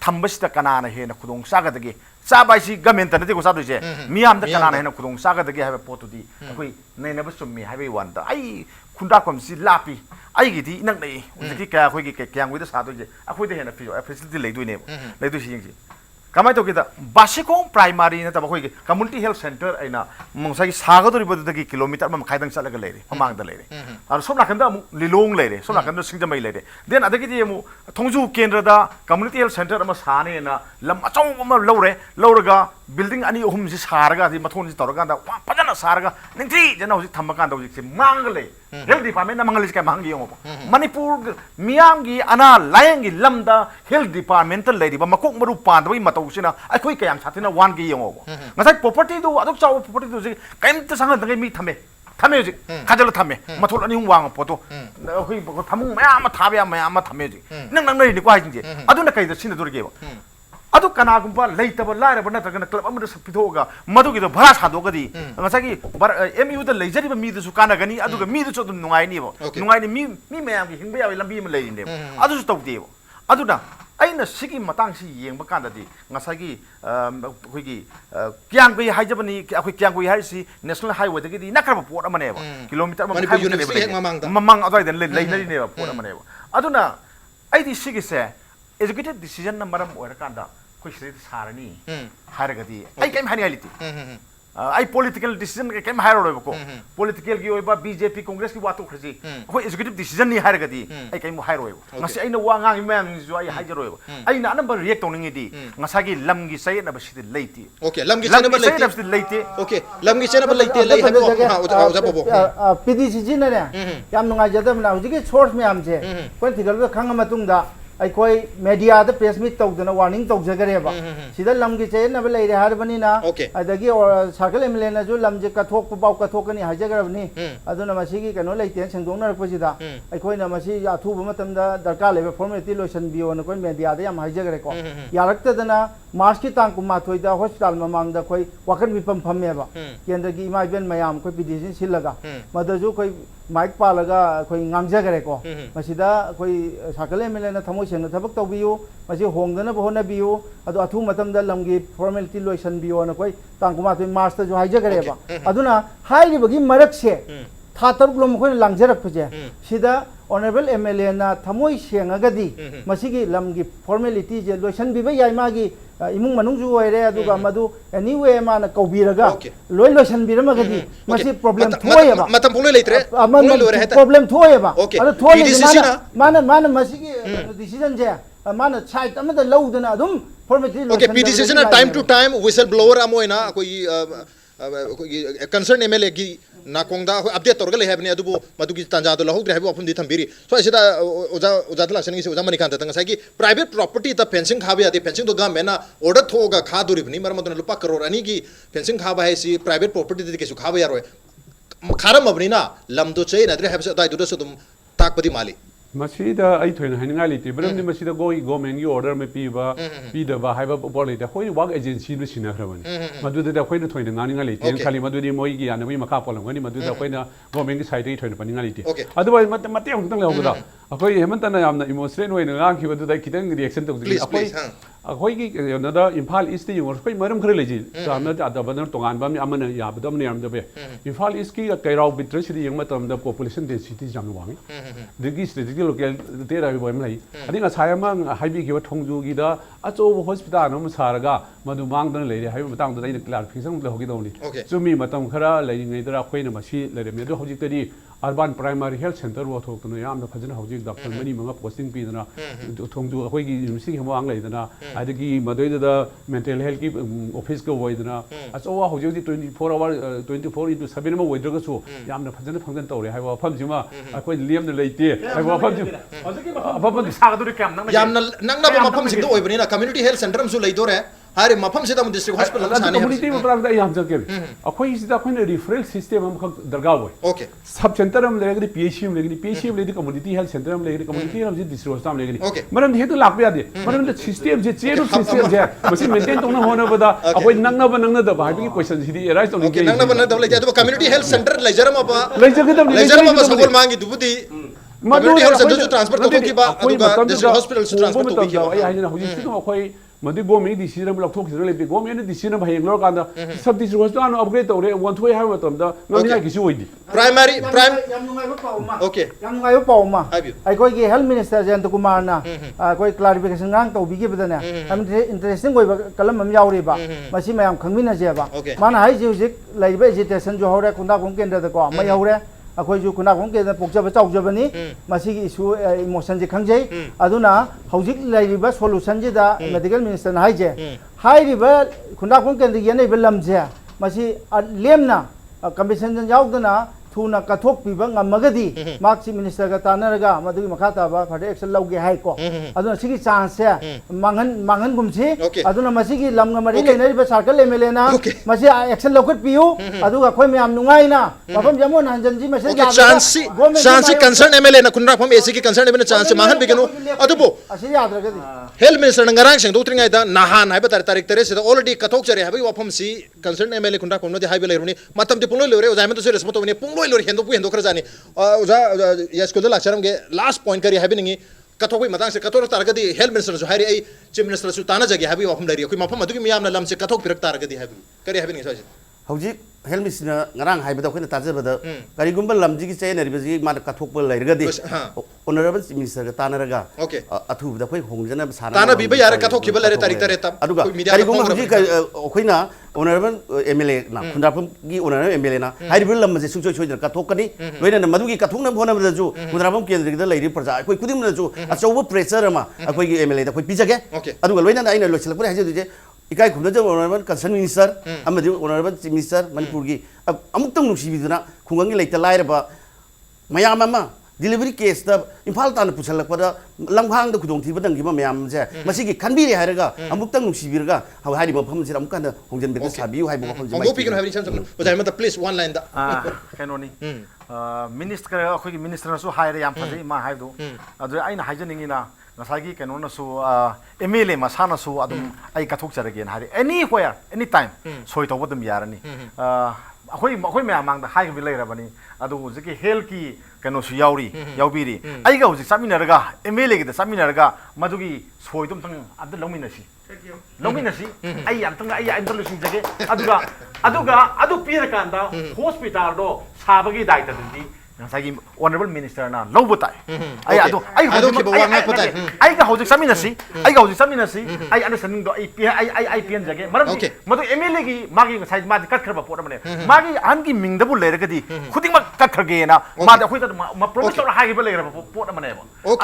थंबसिदा कनाना हेना खुदोंग सागदगी चाबाइसी गवर्नमेंट नते को सादुजे मियाम द कनाना हेना खुदोंग सागदगी हाबे पोतुदि अखोय नैनब सुम्मी हाबे वानदा आई खुंडा कोमसी लापी आइगिदि नक नै उजकी का अखोय के क्यांगुइदा सादुजे अखोय दे हेना फैसिलिटी लेदुइने लेदुसि यंगसि कमाय तोकिदा बासिकों प्राइमरी न तब अखोय कम्युनिटी हेल्थ सेंटर आइना मंगसागी सागदुरिबदगी किलोमीटर म खाइदंग चलगा लेरे ममांगदा लेरे आरो सोम नाखंदा मु लिलोंग लेरे सोम नाखंदा सिंगजमै लेरे देन अदगिदि मु थोंजु केंद्रदा कम्युनिटी हेल्थ सेंटर अमा साने ना लम अचौ अमा लौरगा बिल्डिंग अनि अहुम सि सारगा दि मथोन सि तौरगांदा फजना सारगा निंथि जना होजि थम्मकांदा होजि मांगले हेल्थ डिपार्टमेंट ना मंगले का मांगी यंगो मणिपुर मियामगी अना लायंगी लमदा हेल्थ डिपार्टमेंट लेरिबा मकोक मरु पांदबई मतौसिना अखोय कयाम साथिना वान गी यंगो ngसाई प्रॉपर्टी दु अदुक चाव प्रॉपर्टी दु जि कैमत संग दंगे मी थमे जि खाजल थमे मथोल अनि वांग पोतो अखोय थमुंग मयाम थाबया मयाम थमे जि नंग नंग नि को हाइजिंजे अदुना कइद सिन दुरगेबो अदु कनागुंबा लेतब लारब नत्रगना क्लब अमद पिथोगा मदुगिदो भरा सादोगदी ngसागी MU द लेजरिबा मीदसु कानागनी अदुगा मीदसु अदुम नुंगाइनीबो नुंगाइनी मी मयामगी हिंबा यावे लंबी म लेरिनेबो अदुसु तौदेबो अदुना ꯑꯩꯅ ꯁꯤꯒꯤ ꯃꯇꯥꯡꯁꯤ ꯌꯦꯡꯕ ꯀꯥꯟꯗꯗꯤ ꯉꯁꯥꯏꯒꯤ ꯑꯩꯈꯣꯏꯒꯤ ꯀꯤꯌꯥꯡꯒꯨꯏ ꯍꯥꯏꯖꯕꯅꯤ ꯑꯩꯈꯣꯏ ꯀꯤꯌꯥꯡꯒꯨꯏ ꯍꯥꯏꯔꯤꯁꯤ ꯅꯦꯁꯅꯦल हाईवेꯗꯒꯤꯗꯤ ꯅꯛꯈ꯭ꯔꯕ ꯄꯣꯠ ꯑꯃꯅꯦꯕ ꯀꯤꯂꯣꯃꯤꯇꯔ ꯑꯃ ꯃꯅꯤꯄꯨꯔ ꯌꯨꯅꯤꯚꯔꯁꯤꯇꯤ ꯍꯦꯛ ꯃꯃꯥꯡꯗ ꯃꯃꯥꯡ ꯑꯗꯨꯋꯥꯏꯗ ꯂꯩꯅꯔꯤꯅꯦꯕ ꯄꯣꯠ ꯑꯃꯅꯦꯕ ꯑꯗꯨꯅ ꯑꯩꯗꯤ ꯁꯤꯒꯤꯁꯦ ꯑꯦꯖꯨꯀꯦꯇꯦꯗ ꯗꯤꯁꯤꯖꯟꯅ ꯃꯔꯝ ꯑꯣꯏꯔꯀꯥꯟꯗ ꯑꯩꯈꯣꯏ ꯁꯤꯗꯩꯗ ꯁꯥꯔꯅꯤ ꯍꯥꯏꯔꯒꯗꯤ ꯑꯩ ꯀꯩꯝ ꯍꯥꯏꯅꯤꯡꯉꯥꯏ ꯂꯩꯇꯦ आई पोलिटिकल डिसीजन के केम हायरोबको पोलिटिकल की ओइबा बीजेपी कांग्रेस की वातो खरजी अखोय एग्जीक्यूटिव डिसीजन नि हायरगदी आई केम हायरोब ngasi aina wa ngang ma'am जो आई हायजरोब aina अनबर रिएक्ट तोनिंगदी ngasi lam gi sayet na basi leiti okay lam gi sayet na leiti okay lam gi sayet na leiti lei habo oja bobo PDCG na ne yam nungai jadam na hujigi source ma'am जे कोन थिगल खंग मतुंग दा अखोई मीडिया द प्रेस मीट तौदना वार्निंग तौजगरेबा सिदा लमगी चेनब लेरे हारबनिना अदगी सर्कल एमएलए ना जो लमजे कथोक पाव कथोकनी हाजगरबनी अदुना मसीगी कनो लेतेन संगोनरपसिदा अखोइना मसी अथुब मतमदा दरकार लेबे फॉर्मेलिटी लोशन बियो न कोई मीडिया द याम हाजगरे को यारक्तदना मार्च की तांग कुमाथोइदा हॉस्पिटल ममांगदा कोई वकन विपम फमेबा केंद्र की इमाइबेन मयाम कोई पीडीसी सिलगा मदजु कोई माइक पालगा कोई ngamjagare ko masida koi sakale mele na thamoi seng thabak tawbiyu masi hongdana bohona biyu adu athu matam da lamgi formality loisan biyu na koi tangkuma tu master jo haijagare ba aduna hairi bagi marak se tha taruk lom koi langjarak puje sida honorable MLA na thamoi seng agadi masigi lamgi formality je loisan biba yai magi imung manung ju oire aduga madu anyway mana kaubiraga loi loisan biramagadi masi problem thoyaba matam puloi leitre puloi lore heta problem thoyaba adu thoye mana masigi decision je mana side amada lawdana adum formality okay PDC na time to time whistle blower amoina koi concern MLA gi नाकोंदा अपडेट तौर ले हैबने अदुबो मदुगी तंजा तो लहोग रहबो अपन दि थंबिरी सो इसिदा ओजा ओजा लासनि से ओजा मनि कांत तंग साकी प्राइवेट प्रॉपर्टी द फेंसिंग खाबे यादे फेंसिंग तो गवर्नमेंट ना ऑर्डर थोगा खा दुरिबनी मरमदन लुपा करोड़ अनि की फेंसिंग खाबा है सी प्राइवेट प्रॉपर्टी दे केसु खाबा यारोय खारम अबनी ना लमदो चै नद्रे हैबसे दाइ दुदो सो तुम ताकपदि माली मसीदा आई थोइन हाइनगा लेते बरमनि मसीदा गवर्नमेंट की ऑर्डर में पीदबा हाइबा पोर लेते होय वर्क एजेंसी नु सिनाखरबनी मदुदा खोइन थोइन गानिगा लेते खाली मदुदी मोइगी यानबी मखा पोलमगनी मदुदा खोइन गवर्नमेंट की साइड थोइन पनिगा लेते अदुबा मते हमतंग लेहोगदा अखोय हेमंतना यामना इमोशनल होइन गाखिबदुदा खितंग रिएक्शन तौदि अखोय अखोयगी नदा इम्फाल ईस्ट यूर कोई मरम खरे लेजी सामना अदबन तोगान बम अमन याबदम ने यामदबे इम्फाल ईस्ट की कैराव बिट्र सिटी यंग मतम द पॉपुलेशन डेंसिटी जाम वांगी दिगी स्टेटिक लोकल तेरा बि बम लाई अदिंग सायमा हाइबी की थोंजु की दा अचो हॉस्पिटल नम सारगा मदु मांगदन लेरे हाइबे मतंग द क्लारिफिकेशन लहोगी दौनी चुमी मतम खरा लेइंगै दरा खोइन मसी लेरेमे दो हौजिकतरी अर्बन प्राइमरी हेल्थ सेंटर वो थोकनो यामना फजना हौजिक डॉक्टर मनी मंगा पोस्टिंग पीदना थोंजु अखोयगी यूनिवर्सिटी हमवांग लेदना अदगी मदोइदा मेंटल हेल्थ की ऑफिस को वोइदना अचोवा हौजिक 24 आवर 24/7 मा वोइद्रगसु यामना फजना फंगन तौरे हाइबा फमजिमा अखोय लियमना लेते हाइबा फमजि अफम सागदुरि काम यामना नंगना मफम सिंदो ओइबनिना कम्युनिटी हेल्थ सेंटर मसु लेदोरे हारे मफम से डिस्ट्रिक्ट हॉस्पिटल साने कम्युनिटी मतलब याम जके अखोय सिदा खोइन रिफरल सिस्टम हम खक दरगा होय ओके सब सेंटर हम लेगदी PHC हम लेगदी PHC हम लेगदी कम्युनिटी हेल्थ सेंटर हम लेगदी कम्युनिटी हम जे डिस्ट्रिक्ट हॉस्पिटल लेगदी मरम हेतु लाख यादे मरम द सिस्टम जे चेरु सिस्टम जे मसी मेंटेन तोना होना बदा अखोय नंगना द भाई क्वेश्चन सिदी एराइज तो ओके नंगना द लेजे तो कम्युनिटी हेल्थ सेंटर लेजरम अब लेजरम सगोल मांगी दुबुदी कम्युनिटी हेल्थ सेंटर जो ट्रांसफर तो की बा अदुगा डिस्ट्रिक्ट हॉस्पिटल से ट्रांसफर तो की आई हाइना हुजी सितो अखोय मदि गवर्नमेंट डिसीजन लौथोखिरो लेबे गवर्नमेंट डिसीजन भयंग लो कांदा सब डिस्ट्रिक्ट हॉस्पिटल अपग्रेड तौरे वन थोय हाय मतम दा नोनिया किसु होइदि प्राइमरी प्राइम yam nungai ba pauma okay yam nungai ba pauma Habiyu. ai koi gi health minister Jayant Kumar na koi clarification ngang tau bigi badana am interesting goi ba kalam am yauri ba masi mayam khangmina je ba Okay. mana hai ji hujik lai ba agitation jo hore khunda khong kendra da ko ma yaure अखोई जो खुना खों के पोक्जब चाउजबनी मसीगी इशू इमोशन जे खंगजै अदुना हौजिक लाइरिबा सोल्यूशन जे दा मेडिकल मिनिस्टर हाइजे हाइरिबा खुना खों के यनै बलमजे मसी लेमना कमिशन याउदना थुना कथोक पिबा ngमगदी मार्क्स मिनिस्टर का तानरगा मदुगी मखा ताबा फर्दर एक्शन लौगे हाइ को अदुना सिगी चांस से मांगन गुमसी अदुना मसीगी लमगमरी लेनरिबा सर्कल एमएलए ना मसी एक्शन लौखत पियु अदुगा खोय म्याम नुंगाइना मफम जमोन हंजनजी मसी चांस कंसर्न एमएलए ना कुनरा फम एसी की कंसर्न एमएलए चांस माहन बिगनो अदुबो असि याद्रगदी हेल्थ मिनिस्टर नंगरांग सेंग दोत्रिंगाय दा नाहान हाइबा तारीख तरे से ऑलरेडी कथोक चरे हाबी वफम सी कंसर्न एमएलए कुनरा कोनो दे हाइबे लेरुनी मतम दे पुंगलो लेरे ओजामे तो से रेस्पोंस तो पुंगलो लोर हेंदो खरजानी ओजा यस को लाचरम के लास्ट पॉइंट करी हाबी नंगी कथोई मतंग से कथोर तारगदी हेल्थ मिनिस्टर जो हारी चीफ मिनिस्टर सु ताना जगे हाबी वाफम लरी कोई मफम अदुगी मियाम लम से कथोक पिरक तारगदी हाबी करी हाबी नि साजे हौजी health minister ngarang haibada khoina tajabada karigumba lamji gi chain ribaji ma kathokpa lairgadi honorable chief minister ga tanaraga Okay. athu da khoi hongjana sana ताना भी यार कथोक खिबल लरे तारीख तरे तब aduga karigumba hauji khoina honorable mla na khundrapam gi honorable mla na haibul lam je sungchoi choi kathokani loina na madugi kathokna phona da ju khundrapam kendri da lairi praja khoi kudim na ju achoba pressure ma khoi gi mla da khoi pijage Okay. aduga loina na aina lochilak pura haje je इकाई खुमदे होनरबल कंसर्न मिनिस्टर अमदि होनरबल चीफ मिनिस्टर मनपुर की अमुक्तंग नुसिबिदुना खुंगंगी लेता लाइरबा मयाम अमा डिलीवरी केस द इम्फाल तान पुछलकपदा लंगहांग द खुदोंग थिबदंग गिमा मयाम जे मसिगी खनबिरे हायरगा अमुक्तंग नुसिबिरगा हाव हारि मफम से अमुकन होंजन बेद साबियु हाय मफम जे वो पिकन हाबी सन बजाय मत प्लीज वन लाइन दा कैनोनी मिनिस्टर अखोगी मिनिस्टर सु हायरे याम फजे मा हायदो अदु आइना हायजनिंगिना ngasagi kanono su MLA masana su adum ai kathok charage hari anywhere anytime soi to bodum yarani akoi me amang da hai bi leira bani adu jiki health ki kano su yauri yaubiri ai ga uji saminaraga MLA gi da saminaraga madugi soi dum tang adu lominasi lominasi ai antang ai antang lu jage adu pira kanda hospital do sabagi daita dindi ngasagi honorable minister na lobo tai ai adu ai ga hojik saminasi ai understanding do ai pian jage maram madu MLA gi magi ngasai ma kat kharba pot amane magi an gi mingda bu leira gadi khuding ma kat kharge na ma da khoi ta ma promise to hai gi leira pot amane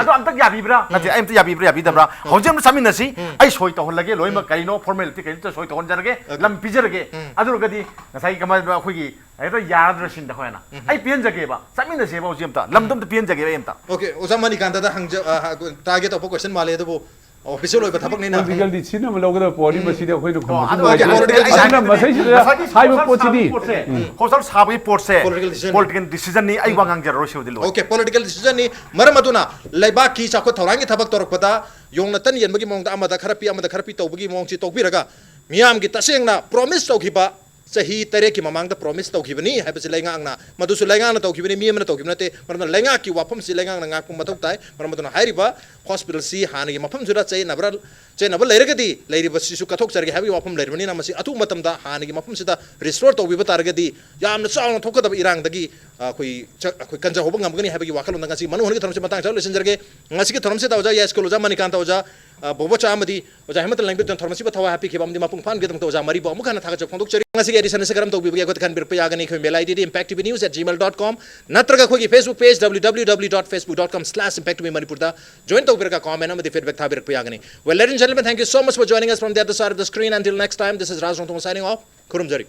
adu am tak yabi bra nati ai am tak yabi da bra hojim saminasi ai soi to lage loi ma kai no formality kai to soi to jarage lam pijarage adu gadi ngasai kama khoi gi ai to yadrasin da khoina ai pian jage ba samin se ba ujimta lamdam de pian jage emta okay osamani kanda da hang target of question male do official oi bathak ni na political di china malogada pori masida khoi no khom okay, asina masai sida haiba pochidi hosal sabi port se Political political decision ni ai wangang jaro se dilo okay political decision ni maram aduna laiba ki chakho thorangi thabak torok pada yong na tan yen bagi mong da amada kharapi tawbagi mong chi tawbiraga miyam gi tasengna promise tawkiba सही तरह की ममांग प्रॉमिस तौखिबनी है बसे लेंगांगना मदुसु लेंगांगना तौखिबनी मी मन तौखिबनते मरम लेंगा की वाफम से लेंगांगना ngaku मथौ ताय मरम दन हाइरिबा हॉस्पिटल सी हानि मफम जुरा चै नबरा चै नब लेरगदी लेरिबा सिसु कथोक चरगे हाबी वाफम लेरबनी ना मसी अतु मतमदा हानि मफम सिदा रिस्टोर तौबिबा तारगदी यामना चावना थोकदब इरांगदगी कोई कंजा होबंग ngam gani habagi wakal ngasi manu honi thormse matang chaw lesin jarge ngasi ki thormse tawja ya school ja manikanta oja bobo cha amadi oja hemat langbi ton thormse ba thawa happy ke bamdi mapung fan gedam to oja mari bo mukana thaga chok phondok chari ngasi ke edison se garam to bi got kan bir pa yagani khoi mail id impactvnews@gmail.com natraga khoi facebook page www.facebook.com/impactvmanipur da join to bir ka comment amadi feedback tha bir pa yagani well ladies and gentlemen thank you so much for joining us from the other side of the screen until next time this is Raj Rongthong signing off kurum jari